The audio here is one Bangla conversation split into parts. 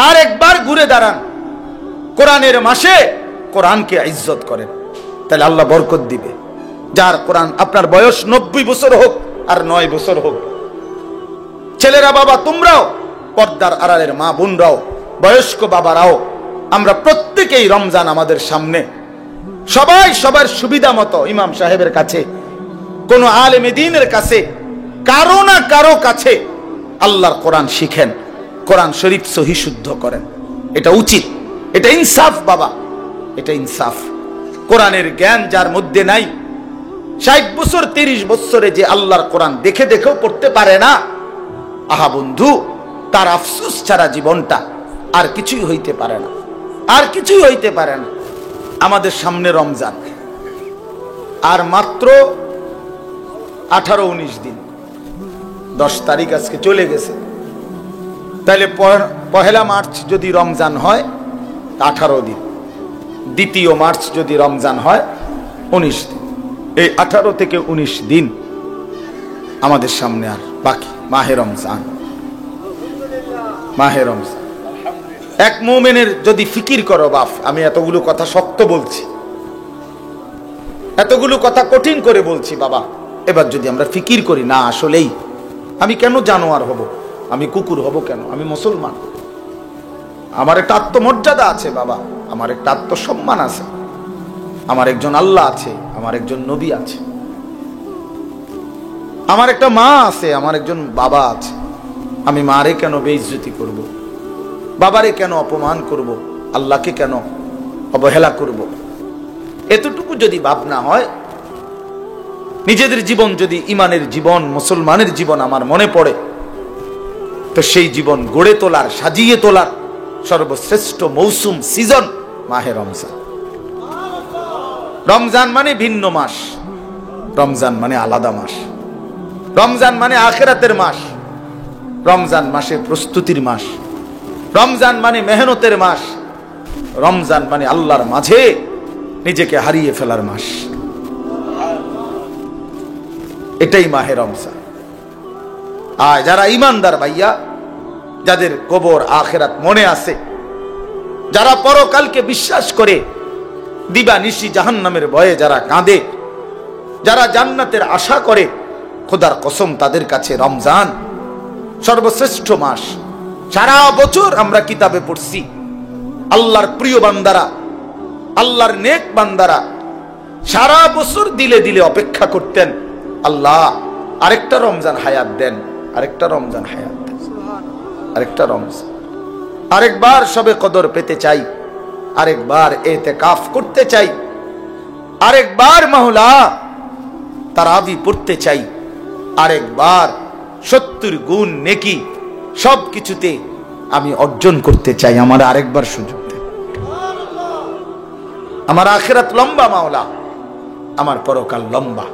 আর একবার ঘুরে দাঁড়ান, কোরআনের মাসে কোরআনকে ইজ্জত করেন, তাহলে আল্লাহ বরকত দিবে। যার কোরআন, আপনার বয়স 90 বছর হোক আর 9 বছর হোক, ছেলেরা বাবা তোমরাও, পর্দার আড়ালের মা বোনরাও, বয়স্ক বাবারাও, আমরা প্রত্যেকেই রমজান আমাদের সামনে, সবাই সবার সুবিধা মতো ইমাম সাহেবের কাছে, কোন আলেম দ্বীনের কাছে, কারো না কারো কাছে আল্লাহর কোরআন শিখেন, কোরআন শরীফ সহি শুদ্ধ করেন। এটা উচিত, এটা ইনসাফ বাবা, এটা ইনসাফ। কোরআনের জ্ঞান যার মধ্যে নাই, 60 বছর 30 বছরে যে আল্লাহর কোরআন দেখে দেখেও পড়তে পারে না, আহা বন্ধু, তার আফসোস ছাড়া জীবনটা আর কিছুই হইতে পারে না, আর কিছুই হইতে পারে না। আমাদের সামনে রমজান, আর মাত্র 18-19 দিন, 10 তারিখ আজকে চলে গেছে। তাহলে পহেলা মার্চ যদি রমজান হয় 18 দিন, 2 মার্চ যদি রমজান হয় 19 দিন, এই 18 থেকে 19 দিন আমাদের সামনে আর বাকি। মাহে রমজান, মাহে রমজান। এক মুমিনের যদি ফিকির করো বাপ, আমি এতগুলো কথা শক্ত বলছি, এতগুলো কথা কঠিন করে বলছি বাবা, এবার যদি আমরা ফিকির করি, না আসলেই আমি কেন জানোয়ার হব, আমি কুকুর হব কেন, আমি মুসলমান, আমার একটা আত্মমর্যাদা আছে বাবা, আমার একটা আত্মসম্মান আছে, আমার একজন আল্লাহ আছে, আমার একজন নবী আছে, আমার একটা মা আছে, আমার একজন বাবা আছে, আমি মারে কেন বেইজ্জতি করব, বাবারে কেন অপমান করব, আল্লাহকে কেন অবহেলা করব? এতটুকু যদি ভাবনা হয়, নিজেদের জীবন যদি ইমানের জীবন, মুসলমানের জীবন আমার মনে পড়ে, তো সেই জীবন গড়ে তোলার, সাজিয়ে তোলার সর্বশ্রেষ্ঠ মৌসুম, সিজন মাহে রমজান। রমজান মানে ভিন্ন মাস, রমজান মানে আলাদা মাস, রমজান মানে আখিরাতের মাস, রমজান মাসে প্রস্তুতির মাস, রমজান মানে মেহনতের মাস, রমজান মানে আল্লাহর মাঝে নিজেকে হারিয়ে ফেলার মাস। এটাই মাহে রমজান। আর যারা ইমানদার ভাইয়া, যাদের কবর আখিরাত মনে আছে, যারা পরকালকে বিশ্বাস করে, দিবা নিশি জাহান্নামের ভয়ে যারা কাঁদে, যারা জান্নাতের আশা করে, খোদার কসম তাদের কাছে রমজান সর্বশ্রেষ্ঠ মাস। সারা বছর আমরা কিতাবে পড়ছি, আল্লাহর প্রিয় বান্দারা, আল্লাহর নেক বান্দারা সারা বছর দিলে দিলে অপেক্ষা করতেন, আল্লাহ আরেকটা রমজান হায়াত দেন, আরেকটা রমজান হায়াত দেন, আরেকটা রমজান, আরেকবার সবে কদর পেতে চাই, আরেকবার ইতিকাফ করতে চাই, আরেকবার মাওলা তারাবি পড়তে চাই, আরেকবার 70 গুণ নেকি সব কিছুতে আমি অর্জন করতে চাই, আমার আরেকবার সুযোগ দেন। আমার আখিরাত লম্বা মাওলা, আমার পরকাল লম্বা,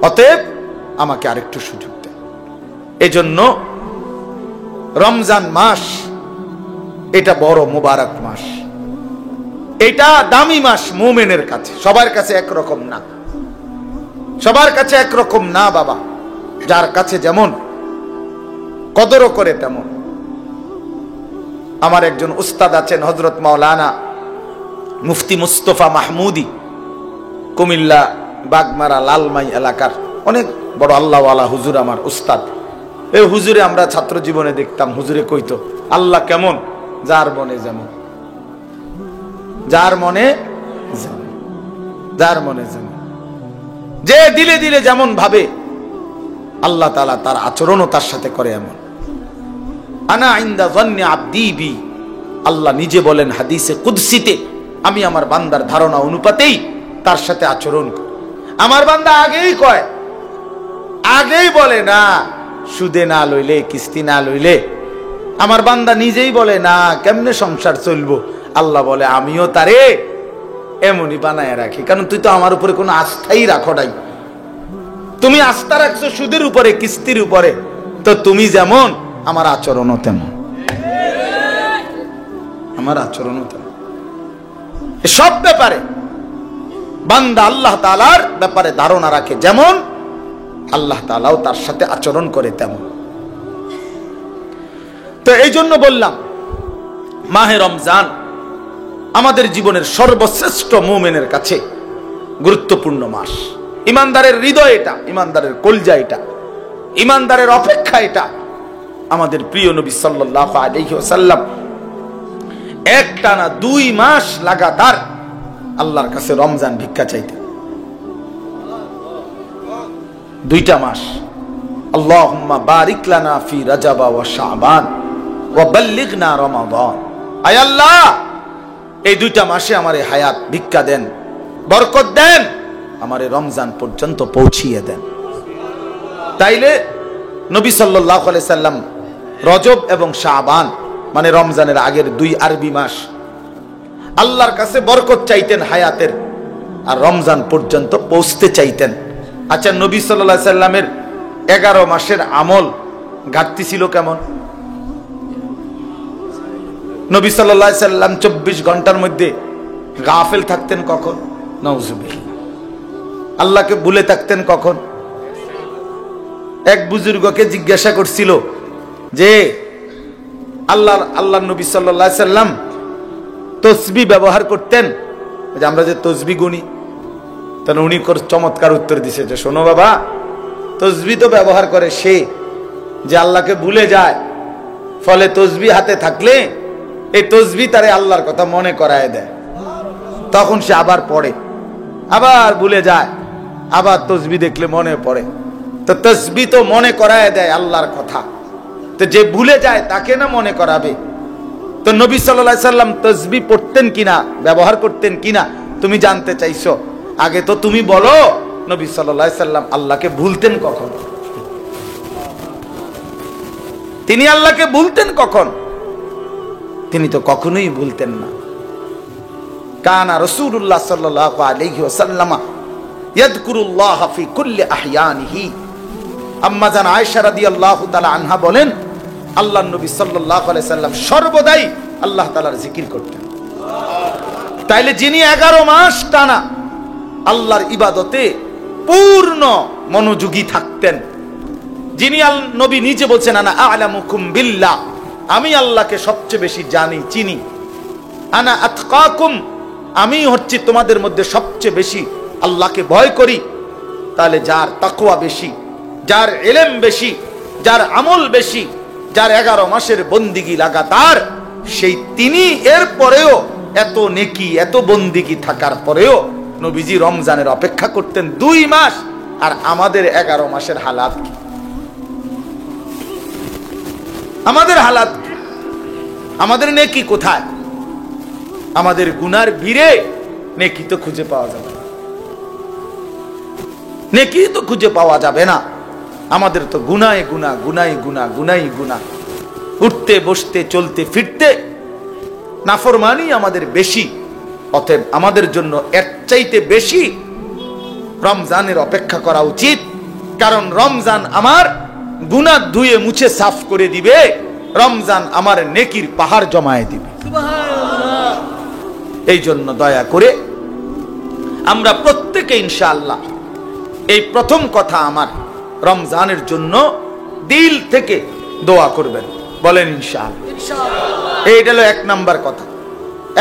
অতএব আমাকে আরেকটু সুযোগ দেন। এজন্য রমজান মাস এটা বড় মুবারক মাস, এটা দামি মাস মুমিনের কাছে। সবার কাছে একরকম না, সবার কাছে একরকম না বাবা, যার কাছে যেমন কদরও করে তেমন। আমার একজন উস্তাদ আছেন, হযরত মাওলানা মুফতি মুস্তফা মাহমুদি, কুমিল্লা বাগমারা লালমাই এলাকার অনেক বড় আল্লাহওয়ালা হুজুর, আমার উস্তাদ। এই হুজুরে আমরা ছাত্র জীবনে দেখতাম, হুজুরে কইতো আল্লাহ কেমন, যার মনে যেমন, যার মনে যেমন, যার মনে যেমন, যে দিলে দিলে যেমন ভাবে আল্লাহ তাআলা তার আচরণও তার সাথে করে এমন। আনা ইনদা যান্নি আবদি বি, আল্লাহ নিজে বলেন হাদিসে কুদসিতে, আমি আমার বান্দার ধারণা অনুপাতেই তার সাথে আচরণ করি। আমার বান্দা আগেই কয়, আগেই বলে না সুদে না লইলে, কিস্তি না লইলে। আমার বান্দা নিজেই বলে না কেমনে সংসার চলবো, আল্লাহ বলে আমিও তারে এমনই বানায় রাখি, কারণ তুই তো আমার উপরে কোনো আস্থাই রাখো নাই। তুমি আস্থা রাখছো সুদের উপরে, কিস্তির উপরে, তো তুমি যেমন আমার আচরণও তেমন, আমার আচরণও তেমন। সব ব্যাপারে বান্দা আল্লাহ তাআলার ব্যাপারে ধারণা রাখে যেমন, আল্লাহ তাআলাও তার সাথে আচরণ করে তেমন। তো এই জন্য বললাম মাহে রমজান আমাদের জীবনের সর্বশ্রেষ্ঠ মুমিনের কাছে গুরুত্বপূর্ণ মাস। ইমানদারের হৃদয় এটা, ইমানদারের কলজা এটা, ইমানদারের অপেক্ষা এটা। আমাদের প্রিয় নবী সাল্লাল্লাহু আলাইহি ওয়াসাল্লাম একটানা 2 মাস লাগাতার আল্লাহর কাছে রমজান ভিক্ষা চাইতেন। 2টা মাস। আল্লাহুম্মা বারিক লানা ফি রাজাব ওয়া শাবান ওয়া বাল্লিগনা রমাদান। আয় আল্লাহ, এই 2টা মাসে আমারে হায়াত ভিক্ষা দেন, বরকত দেন, আমারে রমজান পর্যন্ত পৌঁছিয়ে দেন। তাইলে নবী সাল্লাল্লাহু আলাইহি সাল্লাম রজব এবং শাবান মানে রমজানের আগের 2 আরবি মাস আল্লাহর কাছে বরকত চাইতেন হায়াতের, আর রমজান পর্যন্ত পৌঁছতে চাইতেন। আচ্ছা, নবী সাল্লাল্লাহু আলাইহি সাল্লামের 11 মাসের আমল ঘাটতি ছিল কেমন? নবী সাল্লাল্লাহু আলাইহি সাল্লাম 24 ঘন্টার মধ্যে গাফেল থাকতেন কখন? নাউজুবিল্লাহ। আল্লাহকে ভুলে থাকতেন কখন? এক বুজুর্গকে জিজ্ঞাসা করছিল যে আল্লাহ নবী সাল্লাল্লাহু আলাইহি সাল্লাম তসবিহ ব্যবহার করতেন, যে আমরা যে তসবিহ গুনি, তখন উনি চমৎকার উত্তর দিছে যে শোনো বাবা, তসবিহ তো ব্যবহার করে সে যে আল্লাহকে ভুলে যায়, ফলে তসবিহ হাতে থাকলে এই তসবিহ তারে আল্লাহর কথা মনে করায় দেয়, তখন সে আবার পড়ে, আবার ভুলে যায়, আবার তসবিহ দেখলে মনে পড়ে। তো তসবিহ তো মনে করায় দেয় আল্লাহর কথা, তো যে ভুলে যায় তাকে না মনে করাবে? তো নবী সাল্লাল্লাহু আলাইহি সাল্লাম তসবিহ পড়তেন কিনা, ব্যবহার করতেন কিনা তুমি জানতে চাইছো? আগে তো তুমি বলো, নবী সাল্লাল্লাহু আলাইহি সাল্লাম আল্লাহকে ভুলতেন কখন? তিনি আল্লাহকে ভুলতেন কখন? তিনি তো কখনোই ভুলতেন না। কানা রাসূলুল্লাহ সাল্লাল্লাহু আলাইহি ওয়াসাল্লাম ইয়াযকুরুল্লাহ ফি কুল্লি আহয়ানিহি। আম্মা জান আয়েশা রাদিয়াল্লাহু তাআলা আনহা বলেন, আল্লাহর নবী সাল্লাল্লাহু আলাইহি সাল্লাম সর্বদাই আল্লাহ তাআলার জিকির করতেন। তাইলে যিনি 11 মাস টানা আল্লাহর ইবাদতে পূর্ণ মনোযোগী থাকতেন, যিনি নবী নিজে বলছেন আনা আ'লামুকুম বিল্লাহ, আমি আল্লাহকে সবচেয়ে বেশি জানি চিনি, আনা আতকাকুম, আমি হচ্ছি তোমাদের মধ্যে সবচেয়ে বেশি আল্লাহকে ভয় করি। তাহলে যার তাকওয়া বেশি, যার ইলম বেশি, যার আমল বেশি, যার 11 মাসের বন্দিগি লাগাতার, সেই তিনি এর পরেও এত নেকি এত বন্দিগি থাকার পরেও নবীজি রমজানের অপেক্ষা করতেন 2 মাস। আর আমাদের 11 মাসের হালাত কি? আমাদের হালাত কি? আমাদের নেকি কোথায়? আমাদের গুনার ভিড়ে নেকি তো খুঁজে পাওয়া যাবে না, নেকি তো খুঁজে পাওয়া যাবে না। আমাদের তো গুনায় গুনাহ, গুনাই গুনাহ, গুনাই গুনাহ, উঠতে বসতে চলতে ফিরতে নাফরমানি আমাদের বেশি। অতএব আমাদের জন্য এর চাইতে বেশি রমজানের অপেক্ষা করা উচিত, কারণ রমজান আমার গুনাহ ধুয়ে মুছে সাফ করে দিবে, রমজান আমার নেকির পাহাড় জমায়ে দিবে। সুবহানাল্লাহ। এই জন্য দয়া করে আমরা প্রত্যেকে ইনশাআল্লাহ এই প্রথম কথা আমার রমজানের জন্য দিল থেকে দোয়া করবেন, বলেন ইনশাআল্লাহ। ইনশাআল্লাহ। এইটা হলো 1 নাম্বার কথা,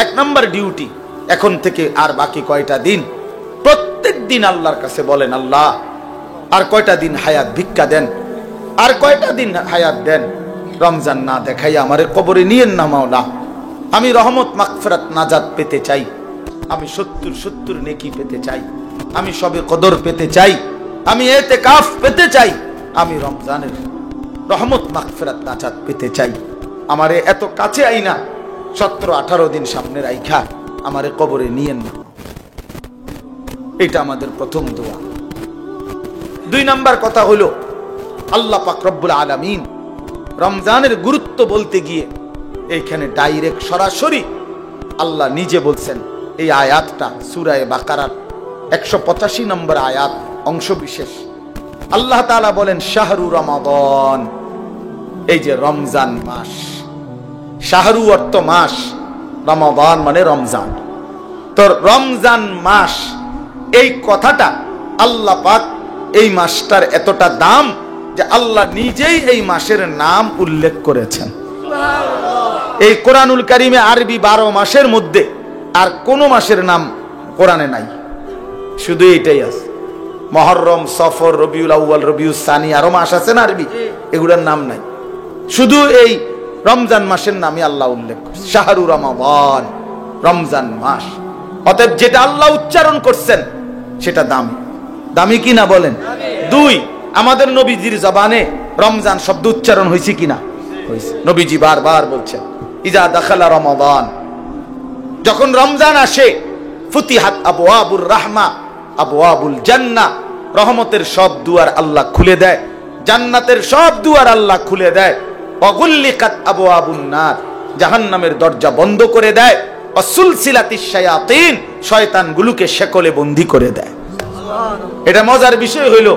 1 নাম্বার ডিউটি। এখন থেকে আর বাকি কয়টা দিন প্রত্যেক দিন আল্লাহর কাছে বলেন, আল্লাহ আর কয়টা দিন হায়াত ভিক্ষা দেন, আর কয়টা দিন হায়াত দেন, রমজান না দেখাই আমারে কবরে নিয়েন না মাওলা। আমি রহমত মাগফিরাত নাজাত পেতে চাই, আমি 70 নেকি পেতে চাই, আমি সবে কদর পেতে চাই, আমি ইতিকাফ পেতে চাই, আমি রমজানের রহমত মাগফিরাত নাজাত পেতে চাই। আমারে এত কাছে আইনা 17-18 দিন সামনে রাইখা আমারে কবরে নিয়েন না। এটা আমাদের প্রথম দোয়া। 2 নাম্বার কথা হলো, আল্লাহ পাক রব্বুল আলামিন রমজানের গুরুত্ব বলতে গিয়ে এইখানে ডাইরেক্ট সরাসরি আল্লাহ নিজে বলছেন। এই আয়াতটা সূরা বাকারার 185 নম্বর আয়াত অংশ বিশেষ। আল্লাহ তাআলা বলেন শাহরু রমাদান, এই যে রমজান মাস, শাহরু অর্থ মাস, রমাদান মানে রমজান। তো রমজান মাস এই কথাটা আল্লাহ পাক এই মাসটার এতটা দাম যে আল্লাহ নিজেই এই মাসের নাম উল্লেখ করেছেন। এই কোরআনুল কারিমে আরবি 12 মাসের মধ্যে আর কোন মাসের নাম কোরআনে নাই, শুধু এটাই আছে। মুহররম, সফর, রবিউল আউয়াল, রবিউল সানি, আরো মাস আছে না আরবি, এগুলোর নাম নাই। শুধু এই রমজান মাসের নামই আল্লাহ উল্লেখ করছে, শাহরু রমাদান, রমজান মাস। অতএব যেটা আল্লাহ উচ্চারণ করছেন সেটা দামি। দামি কি না বলেন? 2, আমাদের নবীজির জবানে রমজান শব্দ উচ্চারণ হয়েছে কিনা? হয়েছে। নবীজি বারবার বলছেন ইজা দাখালা রমাদান, যখন রমজান আসে, ফুতিহাত আবওয়াবুর রাহমা আবওয়াবুল জান্নাহ, রহমতের সব দুয়ার আল্লাহ খুলে দেয়, জান্নাতের সব দুয়ার আল্লাহ খুলে দেয়। ওয়াগুল্লিকাত আবওয়াবুন নার, জাহান্নামের দরজা বন্ধ করে দেয়। ওয়াসুলসিলাতিশ শায়াতিন, শয়তানগুলোকে শেকলে বন্দী করে দেয়। এটা মজার বিষয় হইল,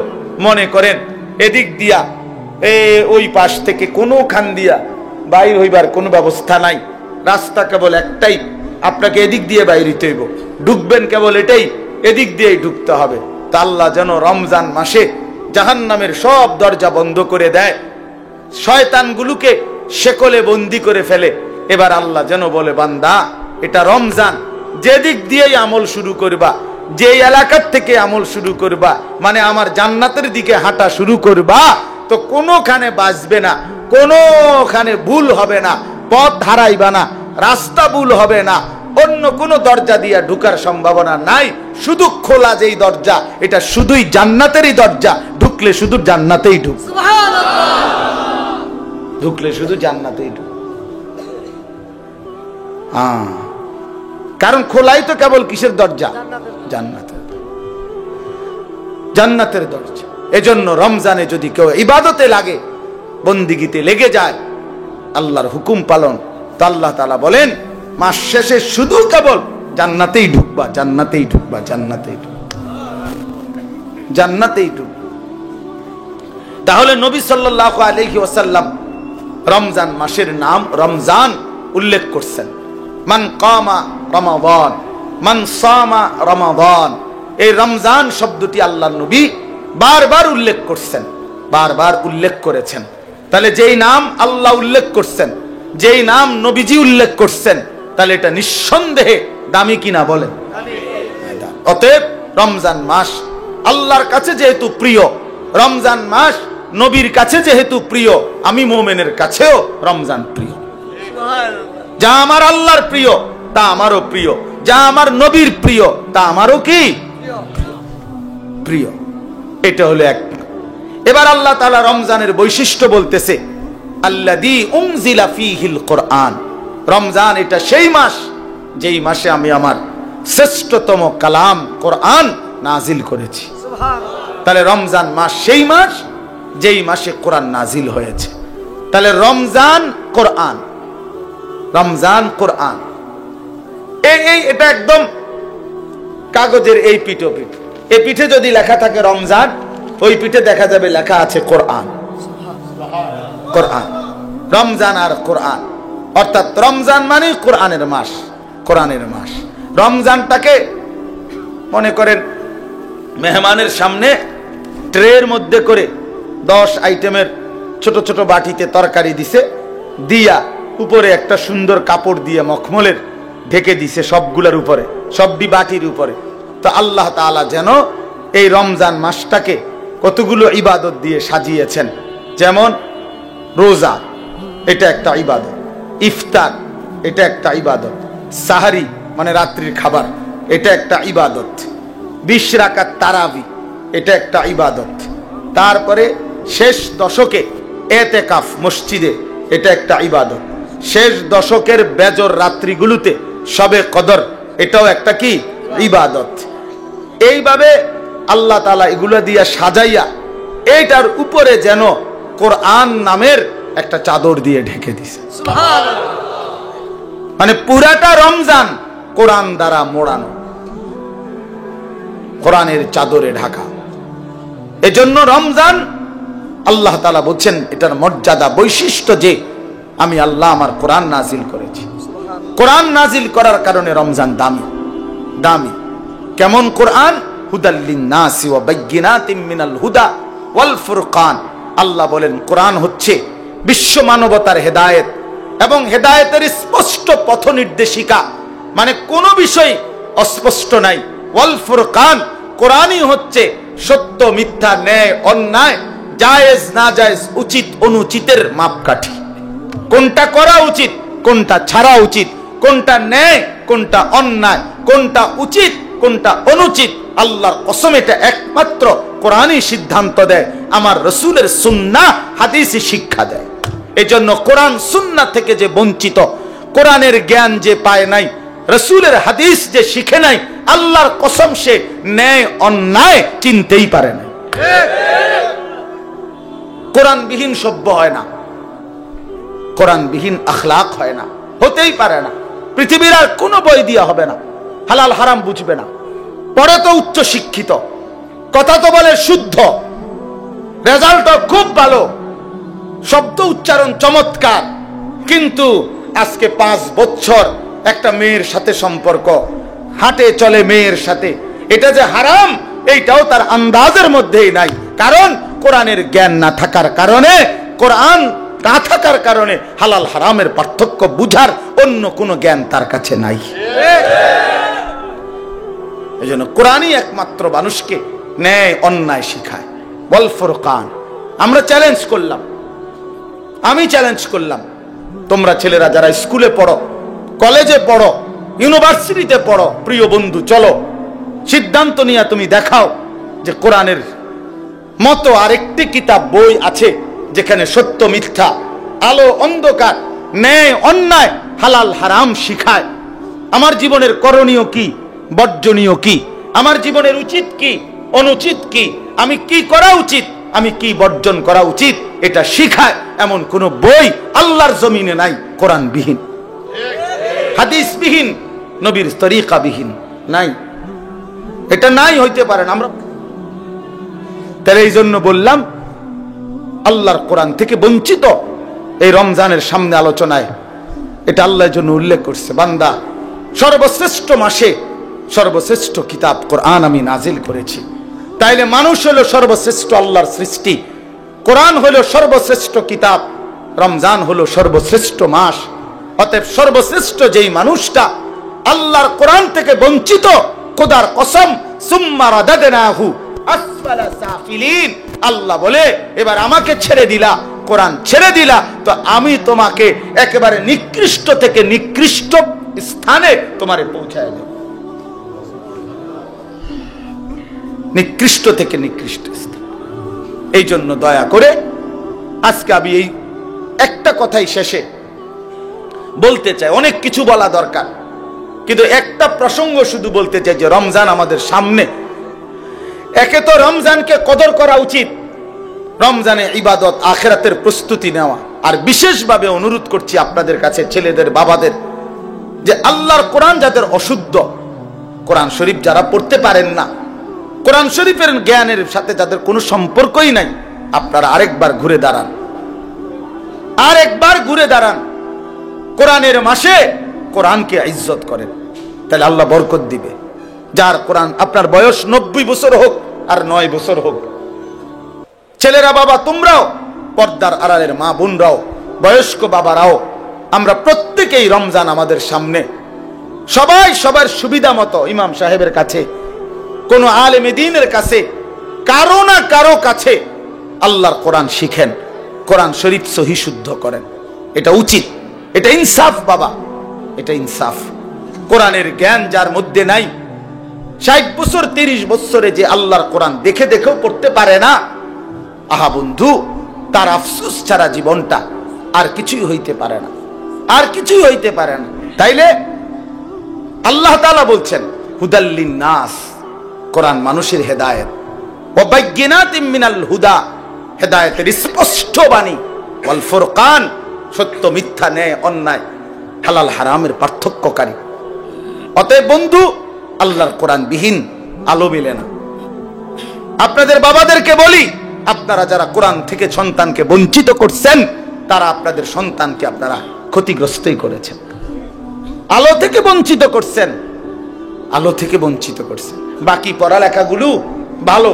মনে করেন এদিক দিয়া ওই পাশ থেকে কোনো খান দিয়া বাইর হইবার কোনো ব্যবস্থা নাই, রাস্তা কেবল একটাই, আপনাকে এদিক দিয়ে বাইর হইতে হইব, ঢুকবেন কেবল এটাই, এদিক দিয়েই ঢুকতে হবে। তা আল্লাহ যেন রমজান মাসে জাহান্নামের সব দরজা বন্ধ করে দেয়, শয়তানগুলোকে শেকলে বন্দী করে ফেলে। এবার আল্লাহ যেন বলে, বান্দা এটা রমজান, যেদিক দিয়েই আমল শুরু করবা, যে এলাকার থেকে আমল শুরু করবা, মানে আমার জান্নাতের দিকে হাঁটা শুরু করবা, তো কোনোখানে বাঁচবে না, কোনোখানে ভুল হবে না, পথ হারাইবা না, রাস্তা ভুল হবে না, অন্য কোন দরজা দিয়ে ঢুকার সম্ভাবনা নাই। শুধু খোলা যেই দরজা, এটা শুধুই জান্নাতেরই দরজা, ঢুকলে শুধু জান্নাতেই ঢুক, ঢুকলে শুধু জান্নাতেই ঢুক। কারণ খোলাই তো কেবল কিসের দরজা? জান্নাতের, জান্নাতের দরজা। এজন্য রমজানে যদি কেউ ইবাদতে লাগে, বন্দিগিতে লেগে যায়, আল্লাহর হুকুম পালন, তো আল্লাহ তাআলা বলেন মাস শেষে শুধু কেবল জান্নাতেই ঢুকবা, জান্নাতেই ঢুকবা, জান্নাতেই ঢুকবা, জান্নাতেই ঢুকবা। তাহলে নবী সাল্লাল্লাহু আলাইহি ওয়াসাল্লাম রমজান মাসের নাম রমজান উল্লেখ করছেন। মান কামা রমাদান, মান সামা রমাদান, এই রমজান শব্দটি আল্লাহর নবী বারবার উল্লেখ করছেন, বারবার উল্লেখ করেছেন। তাহলে যেই নাম আল্লাহ উল্লেখ করছেন, যেই নাম নবীজি উল্লেখ করছেন, তাহলে এটা নিঃসন্দেহে দামি কিনা বলেন? অতএব রমজান মাস আল্লাহর কাছে যেহেতু প্রিয়, রমজান মাস নবীর কাছে যেহেতু প্রিয়, আমি মুমিনের কাছেও রমজান প্রিয়। যা আমার আল্লাহর প্রিয় তা আমারও প্রিয়, যা আমার নবীর প্রিয় তা আমারও কি প্রিয়। এটা হলো এক। এবার আল্লাহ তাআলা রমজানের বৈশিষ্ট্য বলতেছে, আল্লাযী উনজিলা ফীহিল কোরআন, রমজান এটা সেই মাস যেই মাসে আমি আমার শ্রেষ্ঠতম কালাম কোরআন নাজিল করেছি। তাহলে রমজান মাস সেই মাস যেই মাসে কোরআন নাজিল হয়েছে। তাহলে রমজান কোরআন, রমজান কোরআন, এই এটা একদম কাগজের এই পিঠো পিঠ, এই পিঠে যদি লেখা থাকে রমজান, ওই পিঠে দেখা যাবে লেখা আছে কোরআন। কোরআন, রমজান আর কোরআন, অর্থাৎ রমজান মানে কোরআনের মাস, কোরআনের মাস। রমজানটাকে মনে করেন মেহমানের সামনে ট্রের মধ্যে করে 10 আইটেমের ছোট ছোট বাটিতে তরকারি দিছে, দিয়া উপরে একটা সুন্দর কাপড় দিয়ে মখমলের ঢেকে দিছে সবগুলোর উপরে, সবটি বাটির উপরে। তো আল্লাহ তাআলা যেন এই রমজান মাসটাকে কতগুলো ইবাদত দিয়ে সাজিয়েছেন। যেমন রোজা, এটা একটা ইবাদত, ইফতার এটা একটা ইবাদত, সাহারি মানে রাত্রির খাবার এটা একটা ইবাদত, 20 রাকাত তারাবি এটা একটা ইবাদত, তারপরে শেষ দশকে এতেকাফ মসজিদে এটা একটা ইবাদত, শেষ দশকের বেজর রাত্রিগুলোতে শবে কদর এটাও একটা কি ইবাদত। এইভাবে আল্লাহ তাআলা এগুলো দিয়া সাজাইয়া এইটার উপরে যেন কোরআন নামের একটা চাদর দিয়ে ঢেকে দিছে। মানে পুরাটা রমজান কোরআন দ্বারা মোড়ানো, কোরআনের চাদরে ঢাকা। এজন্য রমজান আল্লাহ তাআলা বলছেন এটার মর্যাদা বৈশিষ্ট্য যে আমি আল্লাহ আমার কোরআন নাজিল করেছি। কোরআন নাজিল করার কারণে রমজান দামি, দামি। কেমন কোরআন? হুদাল লিন্নাসি ওয়া বাইয়িনাতিম মিনাল হুদা ওয়াল ফুরকান। আল্লাহ বলেন কোরআন হচ্ছে বিশ্ব মানবতার হেদায়েত এবং হেদায়েতের স্পষ্ট পথ নির্দেশিকা, মানে কোনো বিষয় অস্পষ্ট নাই। ওয়াল ফুরকান, কোরআনই হচ্ছে সত্য মিথ্যা, ন্যায় অন্যায়, জায়েজ না জায়েজ, উচিত অনুচিতের মাপকাঠি। কোনটা করা উচিত, কোনটা ছাড়া উচিত, কোনটা ন্যায়, কোনটা অন্যায়, কোনটা উচিত, কোনটা অনুচিত, আল্লাহর কসম এটা একমাত্র কোরআনই সিদ্ধান্ত দেয়, আমার রাসূলের সুন্নাহ হাদিসই শিক্ষা দেয়। এজন্য কোরআন সুন্নাহ থেকে যে বঞ্চিত, কোরআনের জ্ঞান যে পায় নাই, রাসূলের হাদিস যে শিখে নাই, আল্লাহর কসম সে ন্যায় অন্যায় চিনতেই পারে না। কোরআনবিহীন সভ্য হয় না, কোরআনবিহীন আখলাক হয় না, হতেই পারে না। পৃথিবীর আর কোনো বই দিয়া হবে না, হালাল হারাম বুঝবে না। পড়ে তো উচ্চ শিক্ষিত, কথা তো বলে শুদ্ধ, রেজাল্টও খুব ভালো, শব্দ উচ্চারণ চমৎকার, কিন্তু আজকে 5 বছর একটা মেয়ের সাথে সম্পর্ক, হাঁটে চলে মেয়ের সাথে, এটা যে হারাম এইটাও তার আন্দাজের মধ্যেই নাই। কারণ কোরআনের জ্ঞান না থাকার কারণে, কোরআন না থাকার কারণে হালাল হারামের পার্থক্য বুঝার অন্য কোনো জ্ঞান তার কাছে নাই। এজন্য কোরআনই একমাত্র মানুষকে ন্যায় অন্যায় শিখায়। ওয়াল ফুরকান, আমরা চ্যালেঞ্জ করলাম, আমি চ্যালেঞ্জ করলাম, তোমরা ছেলেরা যারা স্কুলে পড়ো, কলেজে পড়ো, ইউনিভার্সিটিতে পড়ো, প্রিয় বন্ধু চলো সিদ্ধান্ত নিয়ে তুমি দেখাও যে কোরআনের মতো আরেকটি কিতাব বই আছে যেখানে সত্য মিথ্যা, আলো অন্ধকার, ন্যায় অন্যায়, হালাল হারাম শিখায়। আমার জীবনের করণীয় কি, বর্জনীয় কি, আমার জীবনের উচিত কি, অনুচিত কি, আমি কি করা উচিত, আমি কি বর্জন করা উচিত, এটা শিখায় এমন কোন বই আল্লাহর জমিনে নাই কোরআনবিহীন, হাদিসবিহীন, নবীর তরিকাবিহীন নাই। এটা নাই, হইতে পারে না। আমরা তাহলে এই জন্য বললাম আল্লাহর কোরআন থেকে বঞ্চিত। এই রমজানের সামনে আলোচনায় এটা আল্লাহর জন্য উল্লেখ করছে, বান্দা সর্বশ্রেষ্ঠ মাসে সর্বশ্রেষ্ঠ কিতাব কোরআন আমি নাজিল করেছি। তাইলে মানুষ হলো সর্বশ্রেষ্ঠ আল্লাহর সৃষ্টি, কোরআন হলো সর্বশ্রেষ্ঠ কিতাব, রমজান হলো সর্বশ্রেষ্ঠ মাস। অতএব সর্বশ্রেষ্ঠ যেই মানুষটা আল্লাহর কোরআন থেকে বঞ্চিত, খোদার কসম, সুম্মা রাদাদনাহু আসফালা সাফিলিন, আল্লাহ বলে এবার আমাকে ছেড়ে দিলা, কোরআন ছেড়ে দিলা, তো আমি তোমাকে একেবারে নিকৃষ্ট থেকে নিকৃষ্ট স্থানে তোমারে পৌঁছায় দেব। নিকৃষ্ট থেকে নিকৃষ্ট স্থান। এই জন্য দয়া করে আজকে আমি এই একটা কথাই শেষে বলতে চাই, অনেক কিছু বলা দরকার, কিন্তু একটা প্রসঙ্গ শুধু বলতে চাই যে রমজান আমাদের সামনে। একে তো রমজানকে কদর করা উচিত, রমজানে ইবাদত আখিরাতের প্রস্তুতি নেওয়া। আর বিশেষভাবে অনুরোধ করছি আপনাদের কাছে, ছেলেদের বাবাদের, যে আল্লাহর কোরআন যাদের অশুদ্ধ, কোরআন শরীফ যারা পড়তে পারেন না, কোরআন শরীফের জ্ঞানের সাথে যাদের কোনো সম্পর্কই নাই, আপনারা আরেকবার ঘুরে দাঁড়ান, আরেকবার ঘুরে দাঁড়ান। কোরআনের মাসে কোরআনকে ইজ্জত করেন, তাহলে আল্লাহ বরকত দিবে। যার কোরআন, আপনার বয়স 90 বছর হোক আর 9 বছর হোক, ছেলেরা বাবা তোমরাও, পর্দার আড়ালের মা বোনরাও, বয়স্ক বাবারাও, আমরা প্রত্যেকেই রমজান আমাদের সামনে, সবাই সবার সুবিধা মতো ইমাম সাহেবের কাছে, কোন আলেমে দ্বীনের কাছে, কারো না কারো কাছে আল্লাহর কোরআন শিখেন, কোরআন শরীফ সহি শুদ্ধ করেন। এটা উচিত, এটা ইনসাফ বাবা, এটা ইনসাফ। কোরআনের জ্ঞান যার মধ্যে নাই, 60 বছর 30 বছরে যে আল্লাহর কোরআন দেখে দেখেও পড়তে পারে না, আহা বন্ধু, তার আফসোস ছাড়া জীবনটা আর কিছুই হইতে পারে না, আর কিছুই হইতে পারে না। তাইলে আল্লাহ তাআলা বলছেন হুদাল্লিন নাস, কোরআন মানুষের হেদায়েত, ওয়া বাইয়িনাতিম মিনাল হুদা, হেদায়েতের স্পষ্ট বাণী, ওয়াল ফুরকান, সত্য মিথ্যা, ন্যায় অন্যায়, হালাল হারামের পার্থক্যকারী। অতএব বন্ধু, আল্লাহর কোরআন বিহীন আলো মেলে না। আপনাদের বাবাদেরকে বলি, আপনারা যারা কোরআন থেকে সন্তানকে বঞ্চিত করছেন, তারা আপনাদের সন্তানকে আপনারা ক্ষতিগ্রস্তই করেছেন। আলো থেকে বঞ্চিত করছেন, আলো থেকে বঞ্চিত করছেন। বাকি পড়ালেখাগুলো ভালো,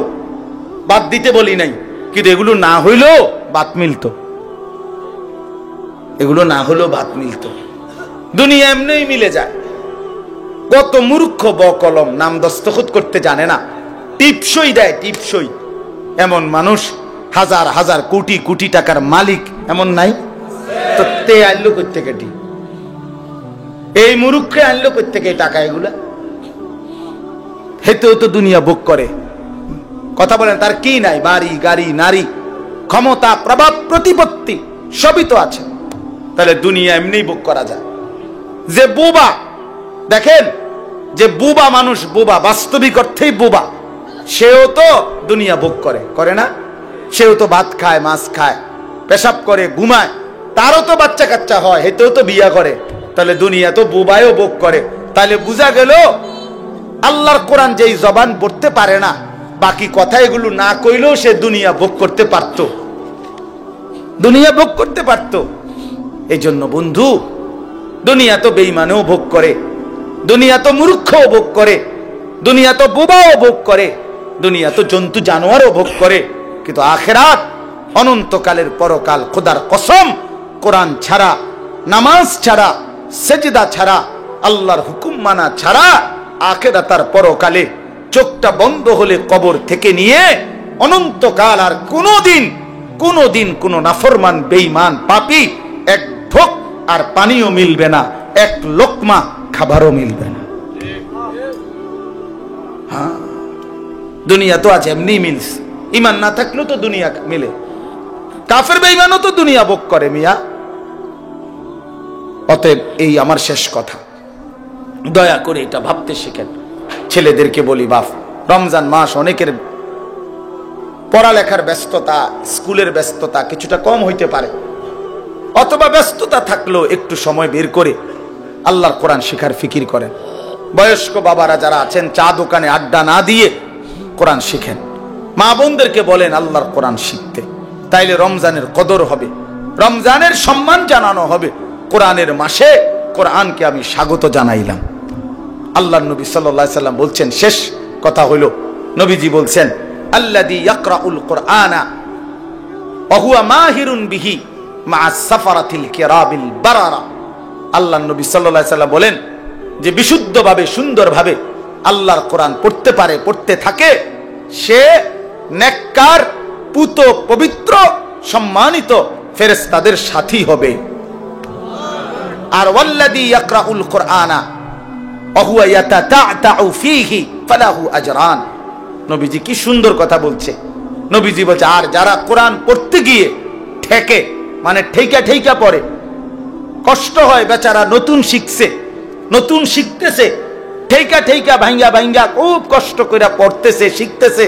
বাদ দিতে বলি নাই, কিন্তু এগুলো না হইলেও বাদ মিলত। এগুলো না হলেও ভাত মিলত। দুনিয়া এমনিই মিলে যায়। কত মূর্খ বকলম, নাম দস্তখত করতে জানে না, টিপসই দেয় টিপসই। এমন মানুষ হাজার হাজার কোটি কোটি টাকার মালিক এমন নাই? তো তে আনলো করতে কেটি, এই মূর্খে আনলো করতে কে টাকা? এগুলা হেতেও তো দুনিয়া ভোগ করে। কথা বলেন, তার কি নাই? বাড়ি গাড়ি নারী ক্ষমতা প্রভাব প্রতিপত্তি সবই তো আছে। তাহলে দুনিয়া এমনি ভোগ করা যায়। যে বোবা, দেখেন যে বোবা মানুষ, বোবা বাস্তবিক অর্থেই বোবা, সেও তো দুনিয়া ভোগ করে, করে না? সেও তো ভাত খায়, মাছ খায়, পেশাব করে, ঘুমায়, তারও তো বাচ্চা কাচ্চা হয়, হেতেও তো বিয়া করে। তাহলে দুনিয়া তো বোবায়ও ভোগ করে। তাহলে বোঝা গেল আল্লাহর কোরআন যেই জবান পড়তে পারে না, বাকি কথা এগুলো না কইলেও সে দুনিয়া ভোগ করতে পারত, দুনিয়া ভোগ করতে পারত। এই জন্য বন্ধু, দুনিয়া তো বেঈমানও ভোগ করে, দুনিয়া তো মূর্খও ভোগ করে, দুনিয়া তো বোবাও ভোগ করে, দুনিয়া তো জন্তু জানোয়ারও ভোগ করে। কিন্তু আখিরাত অনন্তকালের পরকাল, খোদার কসম, কোরআন ছাড়া, নামাজ ছাড়া, সেজদা ছাড়া, আল্লাহর হুকুম মানা ছাড়া আখিরাতার পরকালে চোখটা বন্ধ হলে কবর থেকে নিয়ে অনন্তকাল আর কোনোদিন কোন নাফরমান বেঈমান পাপী এক ঢোক আর পানিও মিলবে না, এক লোকমা খাবারও মিলবে না। হ্যাঁ, দুনিয়া তো আজ এমনি মিলছে। ইমান না থাকলেও তো দুনিয়া মিলে। কাফের বেঈমানও তো দুনিয়া ভোগ করে মিয়া। অতএব এই আমার শেষ কথা, দয়া করে এটা ভাবতে শিখেন। ছেলেদেরকে বলি, বাপ, রমজান মাস অনেকের পড়ালেখার ব্যস্ততা, স্কুলের ব্যস্ততা কিছুটা কম হইতে পারে, অথবা ব্যস্ততা থাকলেও একটু সময় বের করে আল্লাহর কোরআন শিখার ফিকির করেন। বয়স্ক বাবারা যারা আছেন, চা দোকানে আড্ডা না দিয়ে কোরআন শিখেন। মা বোনদেরকে বলেন আল্লাহর কোরআন শিখতে, তাইলে রমজানের কদর হবে, রমজানের সম্মান জানানো হবে। কোরআনের মাসে কোরআনকে আমি স্বাগত জানাইলাম। আল্লাহর নবী সাল্লাল্লাহু আলাইহি সাল্লাম বলছেন, শেষ কথা হইল, নবীজি বলছেন, আল্লাযী ইয়াকরাউল কুরআনা ওয়া হুয়া মাহিরুন বিহি মা'আস সাফারাতিল কিরামিল বারারা। আল্লাহর নবী সাল্লাল্লাহু আলাইহি সাল্লাম বলেন যে বিশুদ্ধভাবে, সুন্দরভাবে আল্লাহর কোরআন পড়তে পারে, পড়তে থাকে, সে নেককার, পুত, পবিত্র, সম্মানিত ফেরেশতাদের সাথী হবে। আর ওয়াল্লাযী ইয়াকরাউল কুরআনা ওয়া হুয়া ইয়াতাতা'তাউ ফীহি ফালাহু আজরান। নবীজি কি সুন্দর কথা বলছে। নবীজি বলছে, আর যারা কোরআন পড়তে গিয়ে ঠেকে, মানে ঠেকা পড়ে, কষ্ট হয়, বেচারা নতুন শিখছে, নতুন শিখতেছে, ঠেকা ভাঙ্গা খুব কষ্ট করে পড়তেছে, শিখতেছে,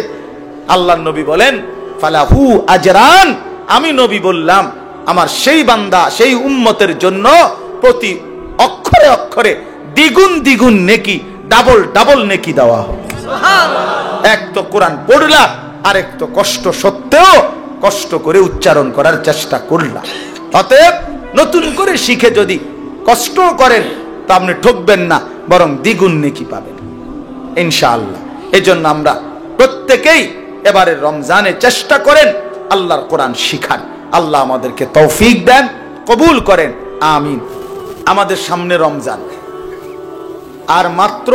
আল্লাহর নবী বলেন ফালাহু আজরান। আমি নবী বললাম, আমার সেই বান্দা, সেই উম্মতের জন্য প্রতি অক্ষরে অক্ষরে দ্বিগুণ নেকি, ডাবল নেকি দেওয়া হবে। এক তো কোরআন পড়লা, আরেক তো কষ্ট সত্ত্বেও কষ্ট করে উচ্চারণ করার চেষ্টা করলা। অতএব নতুন করে শিখে যদি কষ্ট করেন তা আপনি ঠকবেন না, বরং দ্বিগুণ নেকি পাবেন ইনশাআল্লাহ। এই জন্য আমরা প্রত্যেকেই এবারে রমজানে চেষ্টা করেন আল্লাহর কোরআন শিখান। আল্লাহ আমাদেরকে তৌফিক দেন, কবুল করেন, আমিন। আমাদের সামনে রমজান, আর মাত্র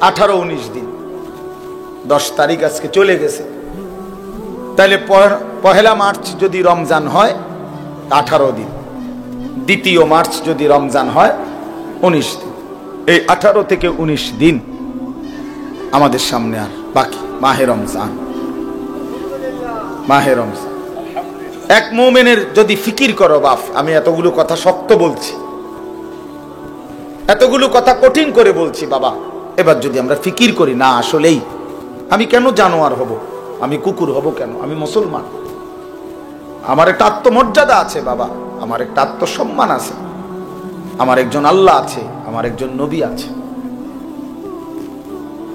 18-19 দিন, 10 তারিখ আজকে চলে গেছে। তাহলে পহেলা মার্চ যদি রমজান হয় 18 দিন, 2 মার্চ যদি রমজান হয় 19 দিন। এই 18 থেকে 19 দিন আমাদের সামনে আর বাকি। মাহে রমজান, মাহে রমজান। এক মুমিনের যদি ফিকির করো, বাপ, আমি এতগুলো কথা শক্ত বলছি, এতগুলো কথা কঠিন করে বলছি বাবা, এবার যদি আমরা ফিকির করি, না আসলেই আমি কেন জানোয়ার হব, আমি কুকুর হব কেন, আমি মুসলমান, আমার একটা আত্মমর্যাদা আছে বাবা, আমার একটা আত্মসম্মান আছে, আমার একজন আল্লাহ আছে, আমার একজন নবী আছে,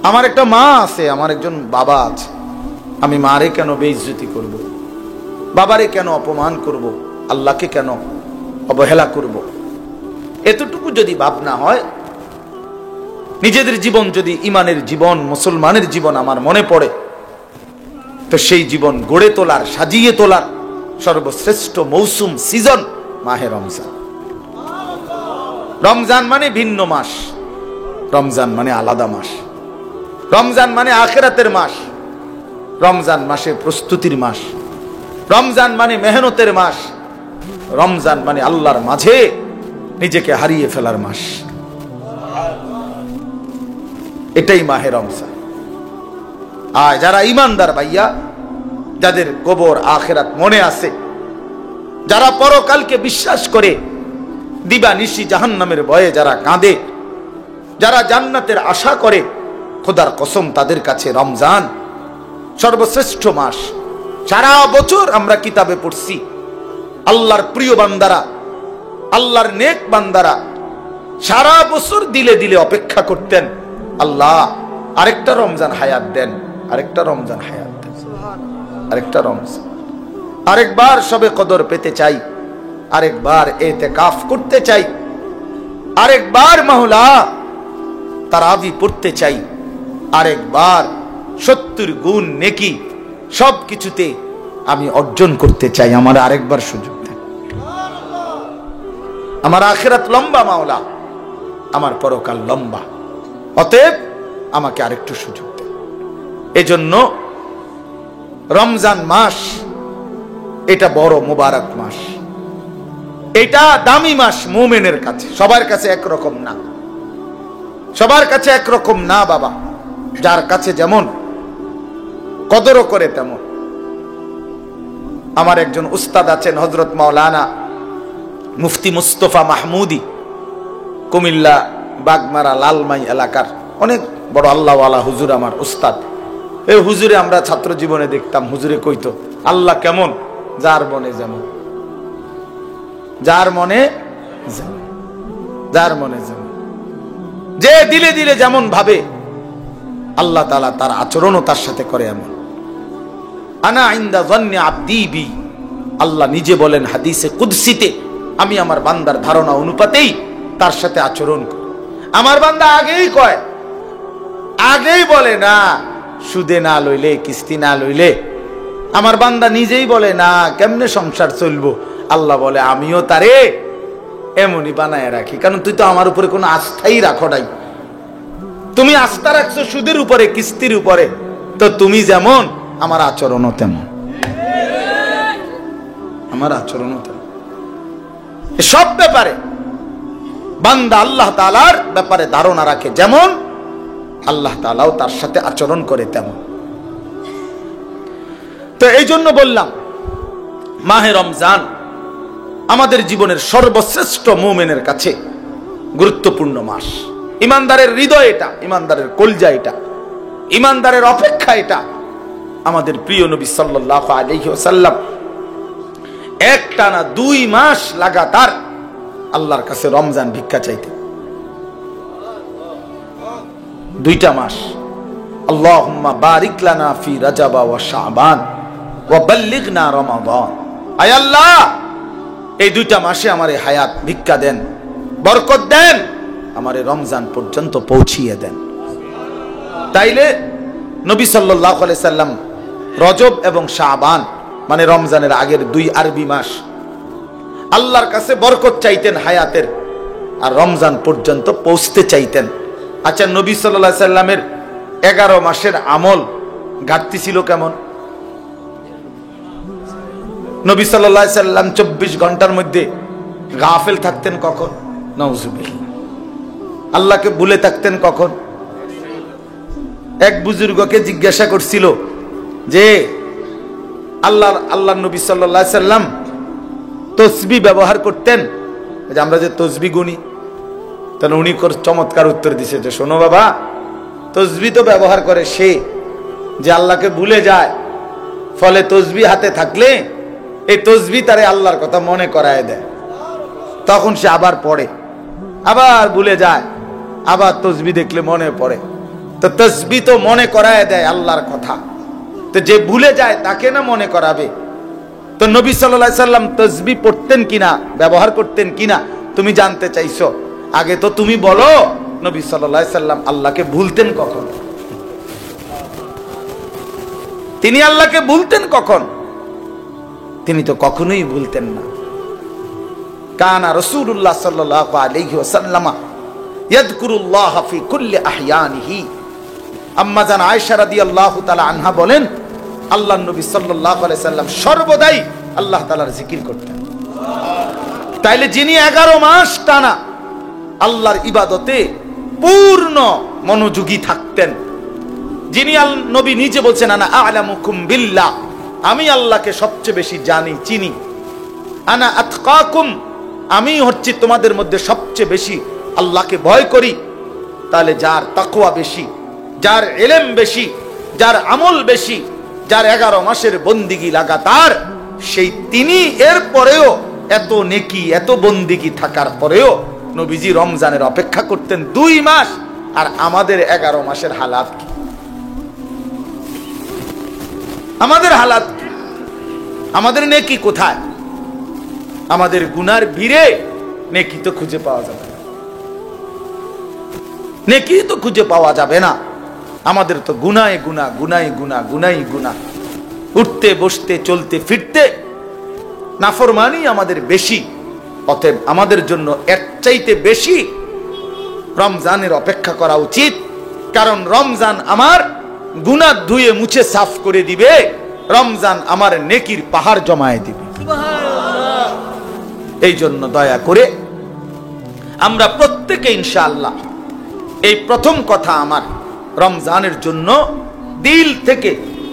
আমার একটা মা আছে, আমার একজন বাবা আছে। আমি মারে কেন বেইজ্জতি করব, বাবারে কেন অপমান করব, আল্লাহকে কেন অবহেলা করব? এতটুকু যদি ভাবনা হয়, নিজেদের জীবন যদি ইমানের জীবন, মুসলমানের জীবন আমার মনে পড়ে, তো সেই জীবন গড়ে তোলার, সাজিয়ে তোলার সর্বশ্রেষ্ঠ মৌসুম, সিজন মাহে রমজান। রমজান মানে ভিন্ন মাস, রমজান মানে আলাদা মাস, রমজান মানে আখিরাতের মাস, রমজান মাসে প্রস্তুতির মাস, রমজান মানে মেহনতের মাস, রমজান মানে আল্লাহর মাঝে নিজেকে হারিয়ে ফেলার মাস। এটাই মাহে রমজান। আর যারা ইমানদার ভাইয়া, যাদের কবর আখিরাত মনে আছে, যারা পরকালকে বিশ্বাস করে, দিবা নিশি জাহান্নামের ভয়ে যারা কাঁদে, যারা জান্নাতের আশা করে, খোদার কসম তাদের কাছে রমজান সর্বশ্রেষ্ঠ মাস। সারা বছর আমরা কিতাবে পড়ছি আল্লাহর প্রিয় বান্দারা, আল্লাহর নেক বান্দারা সারা বছর দিলে দিলে অপেক্ষা করতেন, আল্লাহ আরেকটা রমজান হায়াত দেন, আরেকটা রমজান হায়াত দেন, আরেকটা রমজান, আরেকবার সবে কদর পেতে চাই, আরেকবার ইতিকাফ করতে চাই, আরেকবার মাওলা তারাবি পড়তে চাই, আরেকবার 70 গুণ নেকি সবকিছুতে আমি অর্জন করতে চাই। আমার আরেকবার সুযোগ দেন। আমার আখিরাত লম্বা মাওলা, আমার পরকাল লম্বা, অতএব আমাকে আরেকটু সুযোগ দেন। এজন্য রমজান মাস এটা বড় মুবারক মাস, এটা দামি মাস মুমিনের কাছে। সবার কাছে একরকম না, সবার কাছে একরকম না বাবা। যার কাছে যেমন কদরও করে তেমন। আমার একজন উস্তাদ আছেন হযরত মাওলানা মুফতি মুস্তফা মাহমুদি, কুমিল্লা বাগমারা লালমাই এলাকার অনেক বড় আল্লাহওয়ালা হুজুর, আমার উস্তাদ। এই হুজুরে আমরা ছাত্র জীবনে দেখতাম, হুজুরে কইতো আল্লাহ কেমন, যার মনে যেমন, যার মনে যেমন, যার মনে যেমন, যে দিলে দিলে যেমন ভাবে আল্লাহ তাআলা তার আচরণও তার সাথে করে এমন। আনা ইনদা যান্নি আবদি বি, আল্লাহ নিজে বলেন হাদিসে কুদসিতে, আমি আমার বান্দার ধারণা অনুপাতেই তার সাথে আচরণ করি। আমার বান্দা আগেই কয়, আগেই বলে না সুদে না লইলে, কিস্তি না লইলে। আমার বান্দা নিজেই বলে না কেমনে সংসার চলবো, আল্লাহ বলে আমিও তারে এমনই বানায় রাখি, কারণ তুই তো আমার উপরে কোনো আস্থাই রাখো নাই। তুমি আস্থা রাখছো সুদের উপরে, কিস্তির উপরে, তো তুমি যেমন আমার আচরণও তেমন, আমার আচরণও তেমন। সব ব্যাপারে বান্দা আল্লাহ তাআলার ব্যাপারে ধারণা রাখে যেমন, আল্লাহ তাআলাও তার সাথে আচরণ করে তেমন। তো এই জন্য বললাম মাহে রমজান আমাদের জীবনের সর্বশ্রেষ্ঠ মুমিনের কাছে গুরুত্বপূর্ণ মাস। ইমানদারের হৃদয় এটা, ইমানদারের কলজা এটা, ইমানদারের অপেক্ষা এটা। আমাদের প্রিয় নবী সাল্লাল্লাহু আলাইহি ওয়াসাল্লাম একটানা 2 মাস লাগাতার আল্লাহর কাছে রমজান ভিক্ষা চাইতেন। 2টা মাস। আল্লাহুম্মা বারিক লানা ফি রাজাব ওয়া শাবান ওয়া বাল্লিগনা রমাদান। আয় আল্লাহ, এই 2টা মাসে আমারে হায়াত ভিক্ষা দেন, বরকত দেন, আমারে রমজান পর্যন্ত পৌঁছিয়ে দেন। তাইলে নবী সাল্লাল্লাহু আলাইহি সাল্লাম রজব এবং শাবান মানে রমজানের আগের 2 আরবি মাস আল্লাহর কাছে বরকত চাইতেন হায়াতের, আর রমজান পর্যন্ত পৌঁছতে চাইতেন। আচ্ছা, নবী সাল্লাল্লাহু আলাইহি সাল্লামের 11 মাসের আমল ঘাটতি ছিল কেমন? নবী সাল্লাল্লাহু আলাইহি সাল্লাম 24 ঘন্টার মধ্যে গাফেল থাকতেন কখন? নাউজুবিল্লাহ। আল্লাহকে ভুলে থাকতেন কখন? এক বুজুর্গকে জিজ্ঞাসা করছিল যে আল্লাহ নবী সাল্লাল্লাহু আলাইহি সাল্লাম তসবিহ ব্যবহার করতেন, যে আমরা যে তসবিহ গুনি, তাহলে উনি চমৎকার উত্তর দিছে যে শোনো বাবা, তসবিহ তো ব্যবহার করে সে যে আল্লাহকে ভুলে যায়, ফলে তসবিহ হাতে থাকলে এই তসবিহ তারে আল্লাহর কথা মনে করায় দেয়, তখন সে আবার পড়ে, আবার ভুলে যায়, আবার তসবিহ দেখলে মনে পড়ে। তো তসবিহ তো মনে করায় দেয় আল্লাহর কথা, তো যে ভুলে যায় তাকে না মনে করাবে। তো নবী সাল্লাল্লাহু আলাইহি সাল্লাম তসবিহ পড়তেন কিনা, ব্যবহার করতেন কিনা তুমি জানতে চাইছো? আগে তো তুমি বলো নবী সাল্লাল্লাহু আলাইহি সাল্লাম আল্লাহকে ভুলতেন কখন? তিনি আল্লাহকে ভুলতেন কখন? তিনি তো কখনোই ভুলতেন না। কানা রাসূলুল্লাহ সাল্লাল্লাহু আলাইহি ওয়াসাল্লাম ইয়াযকুরুল্লাহ ফি কুল্লি আহইয়ানিহি। আম্মা জান আয়েশা রাদিয়াল্লাহু তাআলা আনহা বলেন, আল্লাহর নবী সাল্লাল্লাহু আলাইহি সাল্লাম সর্বদাই আল্লাহ তাআলার জিকির করতেন। তাইলে যিনি 11 মাস টানা আল্লাহর ইবাদতে পূর্ণ মনোযোগী থাকতেন, যিনি নবী নিজে বলছেন আনা আ'লামুকুম বিল্লাহ, আমি আল্লাহকে সবচেয়ে বেশি জানি চিনি, আনা আতকাকুম, আমি হচ্ছি তোমাদের মধ্যে সবচেয়ে বেশি আল্লাহকে ভয় করি। তাহলে যার তাকওয়া বেশি, যার ইলম বেশি, যার আমল বেশি, যার 11 মাসের বন্দিগি লাগাতার, সেই তিনি এর পরেও এত নেকি এত বন্দিগি থাকার পরেও নবীজি রমজানের অপেক্ষা করতেন 2 মাস। আর আমাদের 11 মাসের হালাত কি? আমাদের হালাত কি? আমাদের নেকি কোথায়? আমাদের গুনার ভিড়ে নেকি তো খুঁজে পাওয়া যাবে না, নেকি তো খুঁজে পাওয়া যাবে না। আমাদের তো গুনায় গুনাহ, গুনায় গুনাহ, গুনাই গুনাহ, উঠতে বসতে চলতে ফিরতে নাফরমানি আমাদের বেশি। অতএব আমাদের জন্য এর চাইতে বেশি রমজানের অপেক্ষা করা উচিত, কারণ রমজান আমার গুনাহ ধুয়ে মুছে সাফ করে দিবে, রমজান আমার নেকির পাহাড় জমায়ে দিবে। এই জন্য দয়া করে আমরা প্রত্যেকে ইনশাআল্লাহ এই প্রথম কথা আমার রমজানের জন্য দিল থেকে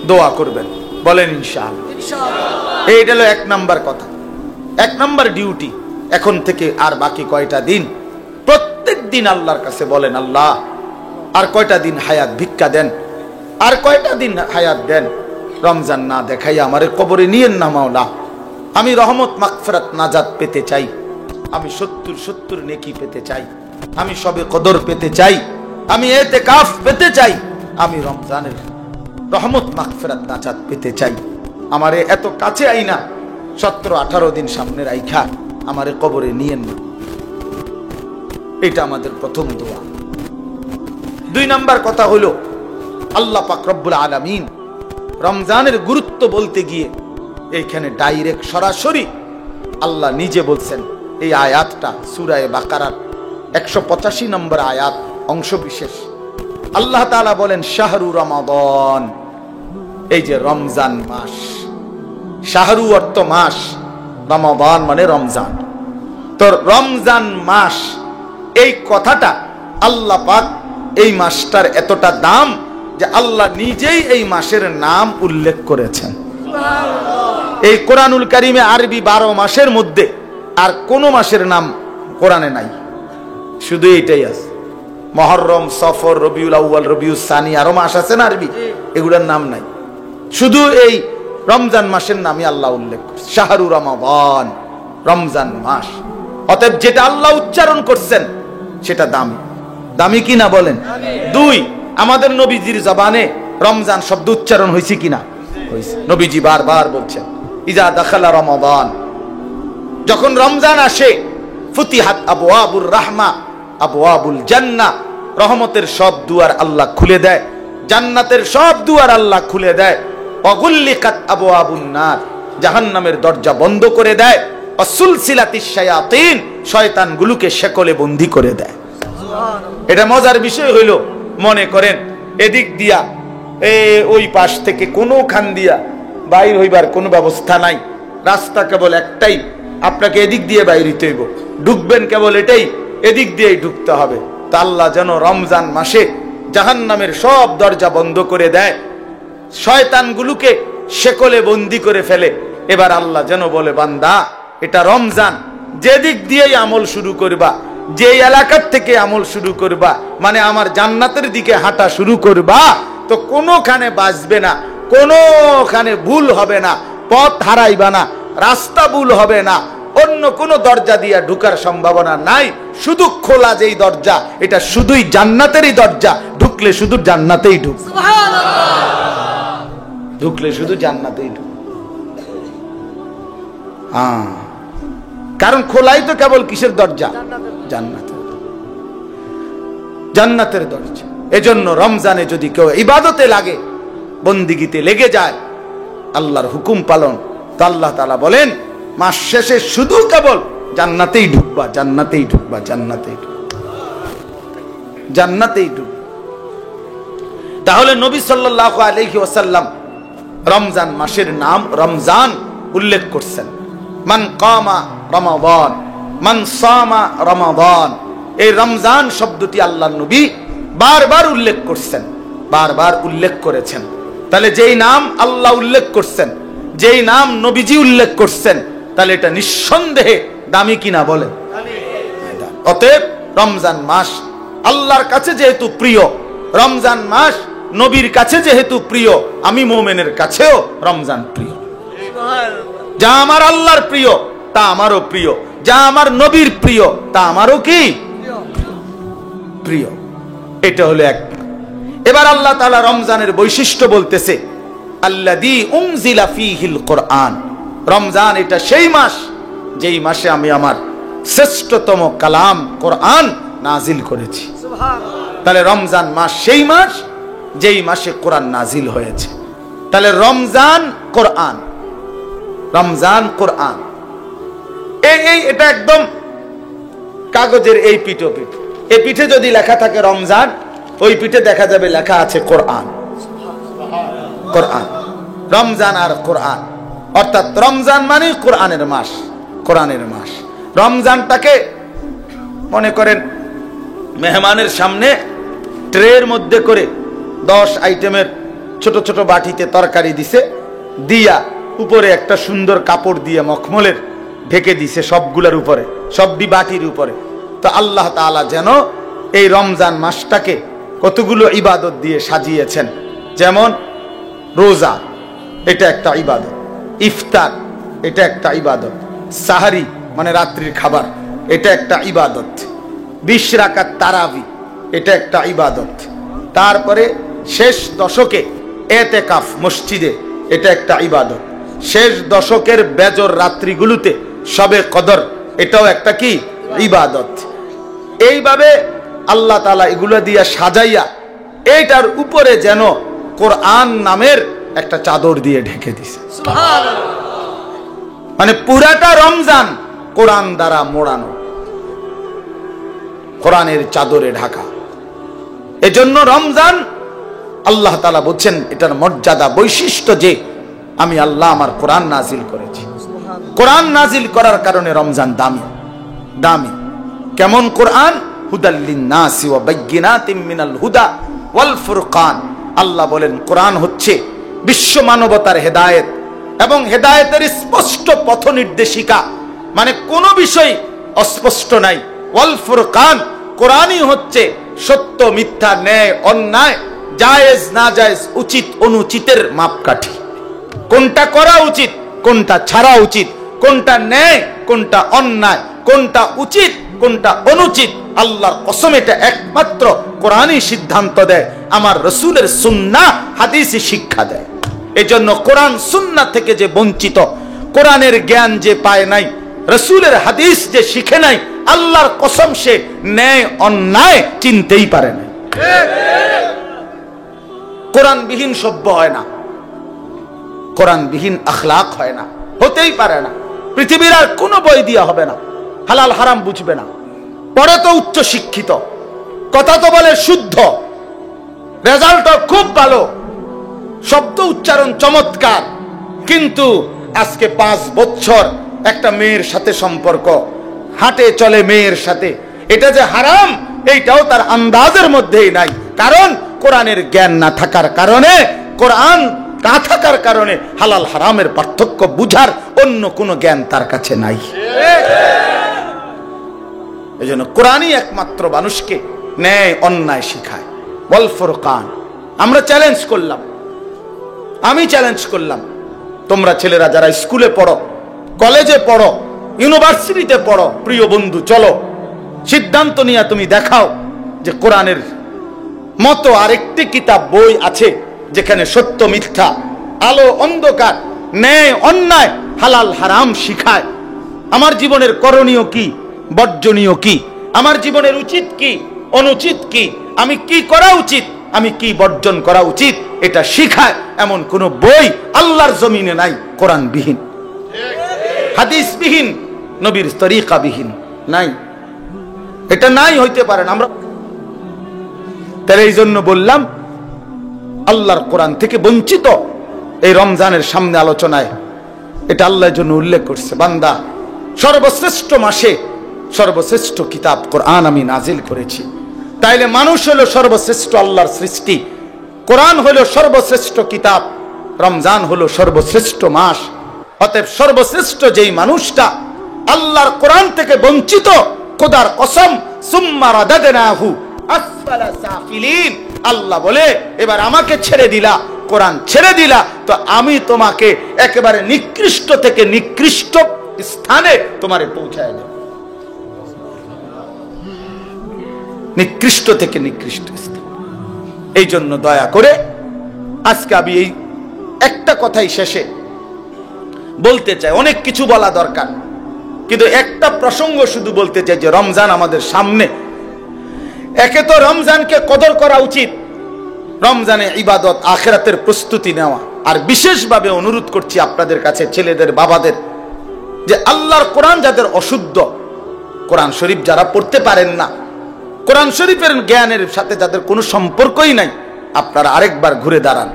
দোয়া করবেন, বলেন ইনশাআল্লাহ। এইটা হলো 1 নাম্বার কথা, 1 নাম্বার ডিউটি। এখন থেকে আর বাকি কয়টা দিন প্রত্যেক দিন আল্লাহর কাছে বলেন, আল্লাহ আর কয়টা দিন হায়াত ভিক্ষা দেন, আর কয়টা দিন হায়াত দেন, রমজান না দেখাই আমারে কবরে নিয়েন না মাওলা। আমি রহমত মাগফিরাত নাজাত পেতে চাই, আমি 70 নেকি পেতে চাই, আমি সবে কদর পেতে চাই, আমি ইতিকাফ পেতে চাই, আমি রমজানের রহমত মাগফিরাত নাজাত পেতে চাই। আমারে এত কাছে আইনা 17-18 দিন সামনে রাইখা আমারে কবরে নিয়েন না। এটা আমাদের প্রথম দোয়া। 2 নাম্বার কথা হলো, আল্লাহ পাক রব্বুল আলামিন রমজানের গুরুত্ব বলতে গিয়ে এইখানে ডাইরেক্ট সরাসরি আল্লাহ নিজে বলছেন। এই আয়াতটা সূরা বাকারার 185 নম্বর আয়াত অংশ বিশেষ। আল্লাহ তাআলা বলেন শাহরু রমাদান, এই যে রমজান মাস, শাহরু অর্থ মাস, রমাদান মানে রমজান। তো রমজান মাস এই কথাটা আল্লাহ পাক এই মাসটার এতটা দাম যে আল্লাহ নিজেই এই মাসের নাম উল্লেখ করেছেন। এই কোরআনুল কারিমে আরবি 12 মাসের মধ্যে আর কোন মাসের নাম কোরআনে নাই, শুধু এইটাই আছে। মুহররম, সফর, রবিউল আউয়াল, রবিউল সানি, আরো মাস আছে না আরবি, এগুলোর নাম নাই। শুধু এই রমজান মাসের নামই আল্লাহ উল্লেখ করছেন, শাহরু রমাদান, রমজান মাস। অতএব যেটা আল্লাহ উচ্চারণ করছেন সেটা দামি। দামি কি না বলেন? 2, আমাদের নবীজির জবানে রমজান শব্দ উচ্চারণ হয়েছে কিনা? হয়েছে। নবীজি বারবার বলছেন ইজা দাখালা রমাদান, যখন রমজান আসে, ফুতিহাত আবওয়াবুর রাহমা আবওয়াবুল জান্নাহ, রহমতের সব দুয়ার আল্লাহ খুলে দেয়, জান্নাতের সব দুয়ার আল্লাহ খুলে দেয়। অগুল্লিকাত আবওয়াবুন নার, জাহান্নামের দরজা বন্ধ করে দেয়। অসুলসিলাতিশ শায়াতিন, শয়তানগুলোকে শেকলে বন্দী করে দেয়। এটা মজার বিষয় হইল, মনে করেন এদিক দিয়া ওই পাশ থেকে কোনো খান দিয়া বাইর হইবার কোনো ব্যবস্থা নাই, রাস্তা কেবল একটাই, আপনাকে এদিক দিয়ে বাইর হইতে হইব, ঢুকবেন কেবল এটাই, এদিক দিয়েই ঢুকতে হবে। তা আল্লাহ যেন রমজান মাসে জাহান্নামের সব দরজা বন্ধ করে দেয়, শয়তানগুলোকে শেকলে বন্দী করে ফেলে। এবার আল্লাহ যেন বলে, বান্দা এটা রমজান, যেদিক দিয়েই আমল শুরু করবা, যে এলাকার থেকে আমল শুরু করবা, মানে আমার জান্নাতের দিকে হাঁটা শুরু করবা, তো কোনোখানে বাঁচবে না, কোনোখানে ভুল হবে না, পথ হারাইবা না, রাস্তা ভুল হবে না, অন্য কোনো দরজা দিয়ে ঢুকার সম্ভাবনা নাই। শুধু খোলা যেই দরজা, এটা শুধুই জান্নাতেরই দরজা, ঢুকলে শুধু জান্নাতেই ঢুক, ঢুকলে শুধু জান্নাতেই ঢুক। কারণ খোলাই তো কেবল কিসের দরজা? জান্নাতের, জান্নাতের দরজা। এজন্য রমজানে যদি কেউ ইবাদতে লাগে, বন্দিগিতে লেগে যায়, আল্লাহর হুকুম পালন, তো আল্লাহ তাআলা বলেন মাস শেষে শুধু কেবল জান্নাতেই ঢুকবা, জান্নাতেই ঢুকবা, জান্নাতেই ঢুকবা, জান্নাতেই ঢুকবা। তাহলে নবী সাল্লাল্লাহু আলাইহি ওয়াসাল্লাম রমজান মাসের নাম রমজান উল্লেখ করছেন। মান কামা রমাদান, মান সামা রমাদান, এই রমজান শব্দটি আল্লাহর নবী বারবার উল্লেখ করছেন, বারবার উল্লেখ করেছেন। তাহলে যেই নাম আল্লাহ উল্লেখ করছেন, যেই নাম নবীজি উল্লেখ করছেন, তাহলে এটা নিঃসন্দেহে দামি কিনা বলে। অতএব রমজান মাস আল্লাহর কাছে যেহেতু প্রিয়, রমজান মাস নবীর কাছে যেহেতু প্রিয়, আমি মুমিনের কাছেও রমজান প্রিয়। যা আমার আল্লাহর প্রিয় তা আমারও প্রিয়, যা আমার নবীর প্রিয় তা আমারও কি প্রিয়। এটা হলো এক। এবার আল্লাহ তাআলা রমজানের বৈশিষ্ট্য বলতেছে, আল্লাযী উনজিলা ফীহিল কুরআন। রমজান এটা সেই মাস যেই মাসে আমি আমার শ্রেষ্ঠতম কালাম কোরআন নাজিল করেছি। তাহলে রমজান মাস সেই মাস যেই মাসে কোরআন নাজিল হয়েছে। তাহলে রমজান কোরআন, রমজান কোরআন, এটা একদম কাগজের এই পিঠো পিঠ, এই পিঠে যদি লেখা থাকে রমজান, ওই পিঠে দেখা যাবে লেখা আছে কোরআন। কোরআন, রমজান আর কোরআন, অর্থাৎ রমজান মানে কোরআনের মাস, কোরআনের মাস। রমজানটাকে মনে করেন মেহমানের সামনে ট্রের মধ্যে করে 10 আইটেমের ছোট ছোট বাটিতে তরকারি দিছে, দিয়া উপরে একটা সুন্দর কাপড় দিয়ে মখমলের ঢেকে দিছে সবগুলোর উপরে, সবটি বাটির উপরে। তো আল্লাহ তাআলা যেন এই রমজান মাসটাকে কতগুলো ইবাদত দিয়ে সাজিয়েছেন। যেমন রোজা, এটা একটা ইবাদত। ইফতার, এটা একটা ইবাদত। সাহারি মানে রাত্রির খাবার, এটা একটা ইবাদত। 20 রাকাত তারাবি, এটা একটা ইবাদত। তারপরে শেষ দশকে এতেকাফ মসজিদে, এটা একটা ইবাদত। শেষ দশকের বেজর রাত্রিগুলোতে শবে কদর, এটাও একটা কি ইবাদত। এইভাবে আল্লাহ তাআলা এগুলো দিয়া সাজাইয়া এইটার উপরে যেন কোরআন নামের একটা চাদর দিয়ে ঢেকে দিছে। সুবহানাল্লাহ। মানে পুরাটা রমজান কোরআন দ্বারা মোড়ানো, কোরআনের চাদরে ঢাকা। এজন্য রমজান আল্লাহ তাআলা বলছেন এটার মর্যাদা, বৈশিষ্ট্য যে আমি আল্লাহ আমার কোরআন নাজিল করেছি। কোরআন নাজিল করার কারণে রমজান দামি, দামি। কেমন কোরআন? হুদাল লিন্নাসি ওয়া বাইয়িনাতিম মিনাল হুদা ওয়াল ফুরকান। আল্লাহ বলেন কোরআন হচ্ছে বিশ্ব মানবতার হেদায়েত এবং হেদায়েতের স্পষ্ট পথ নির্দেশিকা, মানে কোনো বিষয় অস্পষ্ট নাই। ওয়াল ফুরকান, কোরআনই হচ্ছে সত্য মিথ্যা, ন্যায় অন্যায়, জায়েজ না জায়েজ, উচিত অনুচিতের মাপকাঠি। কোনটা করা উচিত, কোনটা ছাড়া উচিত, কোনটা ন্যায়, কোনটা অন্যায়, কোনটা উচিত, কোনটা অনুচিত, আল্লাহর কসম এটা একমাত্র কোরআনই সিদ্ধান্ত দেয়। আমার রাসূলের সুন্নাহ হাদিসই শিক্ষা দেয়। এজন্য কোরআন সুন্নাহ থেকে যে বঞ্চিত, কোরআনের জ্ঞান যে পায় নাই, রাসূলের হাদিস যে শিখে নাই, আল্লাহর কসম সে ন্যায় অন্যায় চিনতেই পারে না। কোরআনবিহীন সভ্য হয় না, কোরআনবিহীন আখলাক হয় না, হতেই পারে না। পৃথিবীর আর কোনো বই দিয়া হবে না, হালাল হারাম বুঝবে না। পড়ে তো উচ্চ শিক্ষিত, কথা তো বলে শুদ্ধ, রেজাল্টও খুব ভালো, শব্দ উচ্চারণ চমৎকার, কিন্তু আজকে 5 বছর একটা মেয়ের সাথে সম্পর্ক, হাঁটে চলে মেয়ের সাথে, এটা যে হারাম এইটাও তার আন্দাজের মধ্যেই নাই। কারণ কোরআনের জ্ঞান না থাকার কারণে, কোরআন না থাকার কারণে হালাল হারামের পার্থক্য বুঝার অন্য কোনো জ্ঞান তার কাছে নাই। এজন্য কোরআনই একমাত্র মানুষকে ন্যায় অন্যায় শিখায়। ওয়াল ফুরকান। আমরা চ্যালেঞ্জ করলাম, আমি চ্যালেঞ্জ করলাম, তোমরা ছেলেরা যারা স্কুলে পড়ো, কলেজে পড়ো, ইউনিভার্সিটিতে পড়ো, প্রিয় বন্ধু চলো সিদ্ধান্ত নিয়ে তুমি দেখাও যে কোরআনের মতো আরেকটি কিতাব বই আছে যেখানে সত্য মিথ্যা, আলো অন্ধকার, ন্যায় অন্যায়, হালাল হারাম শিখায়। আমার জীবনের করণীয় কি, বর্জনীয় কি, আমার জীবনের উচিত কি, অনুচিত কি, আমি কি করা উচিত, আমি কি বর্জন করা উচিত, এটা শিখায় এমন কোন বই আল্লাহর জমিনে নাই কোরআনবিহীন, হাদিসবিহীন, নবীর তরিকাবিহীন নাই, এটা নাই হইতে পারে না। আমরা তাহলে এই জন্য বললাম আল্লাহর কোরআন থেকে বঞ্চিত এই রমজানের সামনে আলোচনায় এটা আল্লাহর জন্য উল্লেখ করছে, বান্দা সর্বশ্রেষ্ঠ মাসে সর্বশ্রেষ্ঠ কিতাব কোরআন আমি নাজিল করেছি। তাইলে মানুষ হলো সর্বশ্রেষ্ঠ আল্লাহর সৃষ্টি, কোরআন হলো সর্বশ্রেষ্ঠ কিতাব, রমজান হলো সর্বশ্রেষ্ঠ মাস। অতএব সর্বশ্রেষ্ঠ যেই মানুষটা আল্লাহর কোরআন থেকে বঞ্চিত, খোদার কসম সুম্মা রাদাদনাহু আসফালা সাফিলিন, আল্লাহ বলে এবার আমাকে ছেড়ে দিলা, কোরআন ছেড়ে দিলা, তো আমি তোমাকে একেবারে নিকৃষ্ট থেকে নিকৃষ্ট স্থানে তোমারে পৌঁছায় দেব, নিকৃষ্ট থেকে নিকৃষ্ট স্থান। এই জন্য দয়া করে আজকে আমি এই একটা কথাই শেষে বলতে চাই, অনেক কিছু বলা দরকার, কিন্তু একটা প্রসঙ্গ শুধু বলতে চাই যে রমজান আমাদের সামনে। একে তো রমজানকে কদর করা উচিত, রমজানে ইবাদত আখিরাতের প্রস্তুতি নেওয়া। আর বিশেষভাবে অনুরোধ করছি আপনাদের কাছে, ছেলেদের বাবাদের, যে আল্লাহর কোরআন যাদের অশুদ্ধ, কোরআন শরীফ যারা পড়তে পারেন না, কোরআন শরীফের জ্ঞানের সাথে যাদের কোনো সম্পর্কই নাই, আপনারা আরেকবার ঘুরে দাঁড়ান,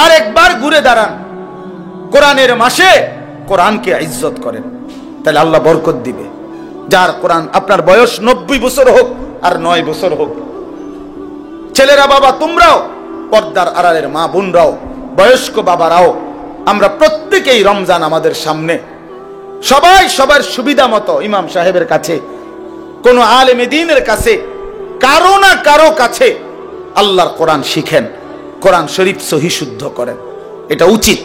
আরেকবার ঘুরে দাঁড়ান। কোরআনের মাসে কোরআনকে ইজ্জত করেন, তাহলে আল্লাহ বরকত দিবে। যার কোরআন, আপনার বয়স 90 বছর হোক আর 9 বছর হোক, ছেলেরা বাবা তোমরাও, পর্দার আড়ালের মা বোনরাও, বয়স্ক বাবারাও, আমরা প্রত্যেকেই রমজান আমাদের সামনে, সবাই সবার সুবিধা মতো ইমাম সাহেবের কাছে, কোন আলেমে দ্বীনের কাছে, কারো না কারো কাছে আল্লাহর কোরআন শিখেন, কোরআন শরীফ সহি শুদ্ধ করেন। এটা উচিত,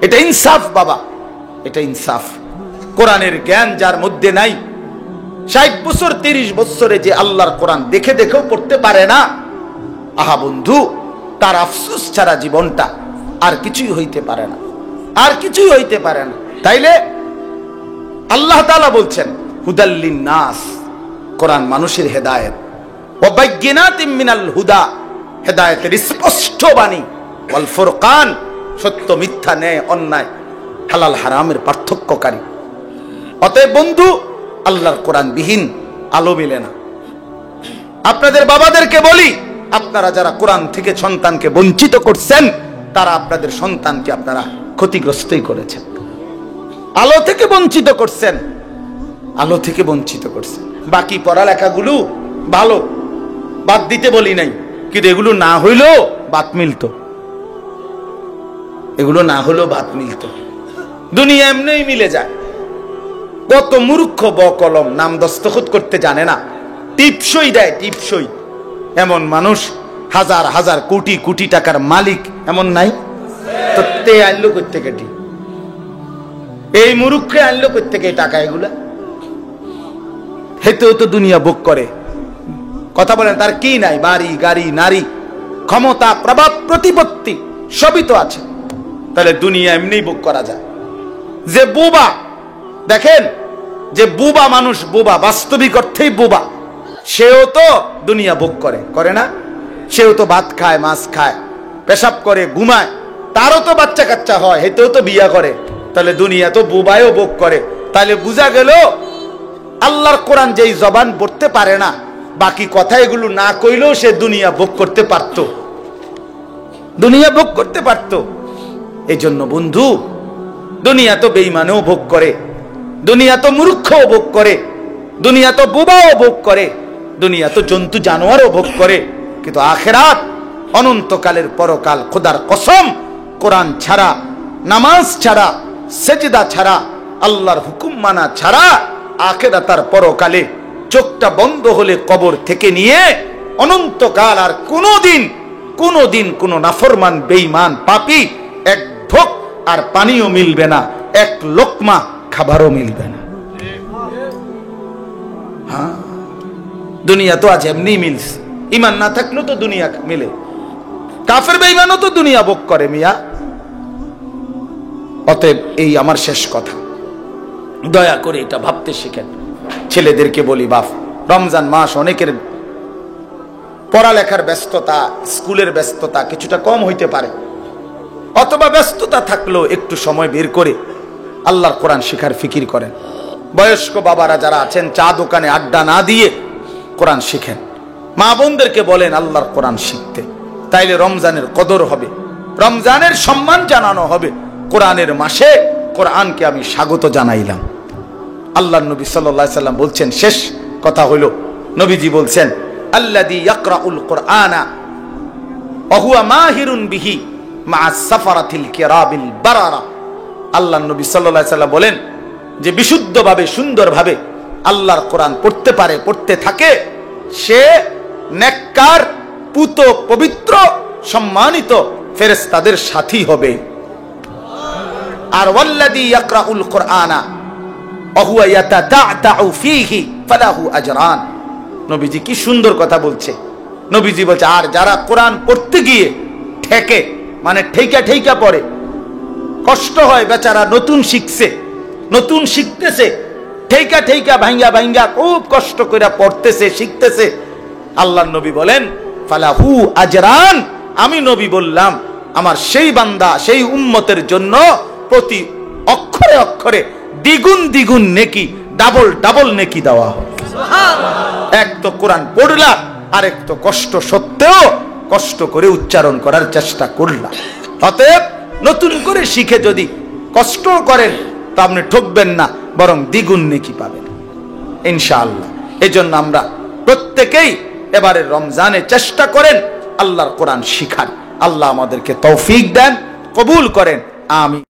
এটা ইনসাফ বাবা, এটা ইনসাফ। কোরআনের জ্ঞান যার মধ্যে নাই, 60 বছর 30 বছরে যে আল্লাহর কোরআন দেখে দেখেও পড়তে পারে না, আহা বন্ধু, তার আফসোস ছাড়া জীবনটা আর কিছুই হইতে পারে না, আর কিছুই হইতে পারে না। তাইলে আল্লাহ তাআলা বলছেন হুদাল্লিন নাস, কোরআন মানুষের হেদায়েত, ওয়া বাইয়িনাতিম মিনাল হুদা, হেদায়েতের স্পষ্ট বাণী, ওয়াল ফুরকান, সত্য মিথ্যা, ন্যায় অন্যায়, হালাল হারামের পার্থক্যকারী। অতএব বন্ধু, আল্লাহর কোরআন বিহীন আলো মেলে না। আপনাদের বাবাদেরকে বলি, আপনারা যারা কোরআন থেকে সন্তানকে বঞ্চিত করছেন, তারা আপনাদের সন্তানকে আপনারা ক্ষতিগ্রস্তই করেছেন। আলো থেকে বঞ্চিত করছেন, আলো থেকে বঞ্চিত করছেন। বাকি পড়ালেখাগুলো ভালো, বাদ দিতে বলি নাই, কিন্তু এগুলো না হইলেও বাত মিলত, এগুলো না হলেও বাত মিলত। দুনিয়া এমনিই মিলে যায়। কত মূর্খ বকলম, নাম দস্তখত করতে জানে না, টিপসই দেয়, টিপসই। এমন মানুষ হাজার হাজার কোটি কোটি টাকার মালিক এমন নাই? তো তে আনলো করতে কেটি, এই মূর্খে আনলো করতে কে টাকা? এগুলা হেতেও তো দুনিয়া ভোগ করে। কথা বলেন, তার কি নাই? বাড়ি গাড়ি, নারী, ক্ষমতা, প্রভাব, প্রতিপত্তি সবই তো আছে। তাহলে দুনিয়া এমনি ভোগ করা যায়। যে বুবা, দেখেন, যে বুবা মানুষ, বুবা বাস্তবিক অর্থেই বুবা, সেও তো দুনিয়া ভোগ করে, করে না? সেও তো ভাত খায়, মাছ খায়, পেশাব করে, ঘুমায়, তারও তো বাচ্চা কাচ্চা হয়, হেতেও তো বিয়া করে। তাহলে দুনিয়া তো বুবায়ও ভোগ করে। তাহলে বুঝা গেল আল্লাহর কোরআন যেই জবান পড়তে পারে না, বাকি কথা এগুলো না কইলেও সে দুনিয়া ভোগ করতে পারত, দুনিয়া ভোগ করতে পারত। এই জন্য বন্ধু, দুনিয়া তো বেঈমানেও ভোগ করে, দুনিয়া তো মূর্খও ভোগ করে, দুনিয়া তো বুবাও ভোগ করে, দুনিয়া তো জন্তু জানোয়ারও ভোগ করে, কিন্তু আখিরাত, অনন্তকালের পরকাল, খোদার কসম, কোরআন ছাড়া, নামাজ ছাড়া, সেজদা ছাড়া, আল্লাহর হুকুম মানা ছাড়া, আখিরাতার পরকালে চোখটা বন্ধ হলে কবর থেকে নিয়ে অনন্তকাল আর কোনোদিন কোন নাফরমান, বেঈমান, পাপী এক ঢোক আর পানিও মিলবে না, এক লোকমা খাবারও মিলবে না। হ্যাঁ, দুনিয়া তো আজ এমনি মিলছে, ইমান না থাকলেও তো দুনিয়া মিলে। কাফের বেঈমানও তো দুনিয়া ভোগ করে মিয়া। অতএব এই আমার শেষ কথা, দয়া করে এটা ভাবতে শিখেন। ছেলেদেরকে বলি, বাপ, রমজান মাস অনেকের পড়ালেখার ব্যস্ততা, স্কুলের ব্যস্ততা কিছুটা কম হইতে পারে, অথবা ব্যস্ততা থাকলেও একটু সময় বের করে আল্লাহর কোরআন শেখার ফিকির করেন। বয়স্ক বাবারা যারা আছেন চা দোকানে আড্ডা না দিয়ে কোরআন শিখেন। মা বোনদেরকে বলেন আল্লাহর কোরআন শিখতে, তাইলে রমজানের কদর হবে, রমজানের সম্মান জানানো হবে। কোরআনের মাসে কোরআনকে আমি স্বাগত জানাইলাম। আল্লাহর নবী সাল্লাল্লাহু আলাইহি সাল্লাম বলছেন, শেষ কথা হলো নবীজি বলছেন, আল্লাযী ইয়াকরাউল কুরআনা ওয়া হুয়া মাহিরুন বিহি মা'আস সাফারাতিল কিরামিল বারারা। আল্লাহর নবী সাল্লাল্লাহু আলাইহি সাল্লাম বলেন যে বিশুদ্ধভাবে সুন্দরভাবে আল্লাহর কোরআন পড়তে পারে, পড়তে থাকে, সে নেককার, পুত, পবিত্র, সম্মানিত ফেরেশতাদের সাথী হবে। আর ওয়াল্লাযী ইয়াকরাউল কুরআনা ওয়া হুয়া ইয়াতাতা'তাউ ফীহি ফালাহু আজরান। নবীজি কি সুন্দর কথা বলছে। নবীজি বলছে, আর যারা কোরআন পড়তে গিয়ে ঠেকে, মানে ঠেকা ঠেকা পড়ে, কষ্ট হয় বেচারা, নতুন শিখছে, নতুন শিখতেছে, ঠেকা ঠেকা ভাঙ্গা ভাঙ্গা খুব কষ্ট করে পড়তেছে, শিখতেছে, আল্লাহর নবী বলেন ফালাহু আজরান, আমি নবী বললাম আমার সেই বান্দা, সেই উম্মতের জন্য প্রতি অক্ষরে অক্ষরে দ্বিগুণ দ্বিগুণ নেকি, ডাবল ডাবল নেকি দেওয়া হবে। এক তো কোরআন পড়লা, আরেক তো কষ্ট সত্ত্বেও কষ্ট করে উচ্চারণ করার চেষ্টা করলা। অতএব নতুন করে শিখে যদি কষ্ট করেন তা আপনি ঠকবেন না, বরং দ্বিগুণ নেকি পাবেন ইনশাআল্লাহ। এই জন্য আমরা প্রত্যেকেই এবারে রমজানে চেষ্টা করেন আল্লাহর কোরআন শিখার। আল্লাহ আমাদেরকে তৌফিক দেন, কবুল করেন, আমিন।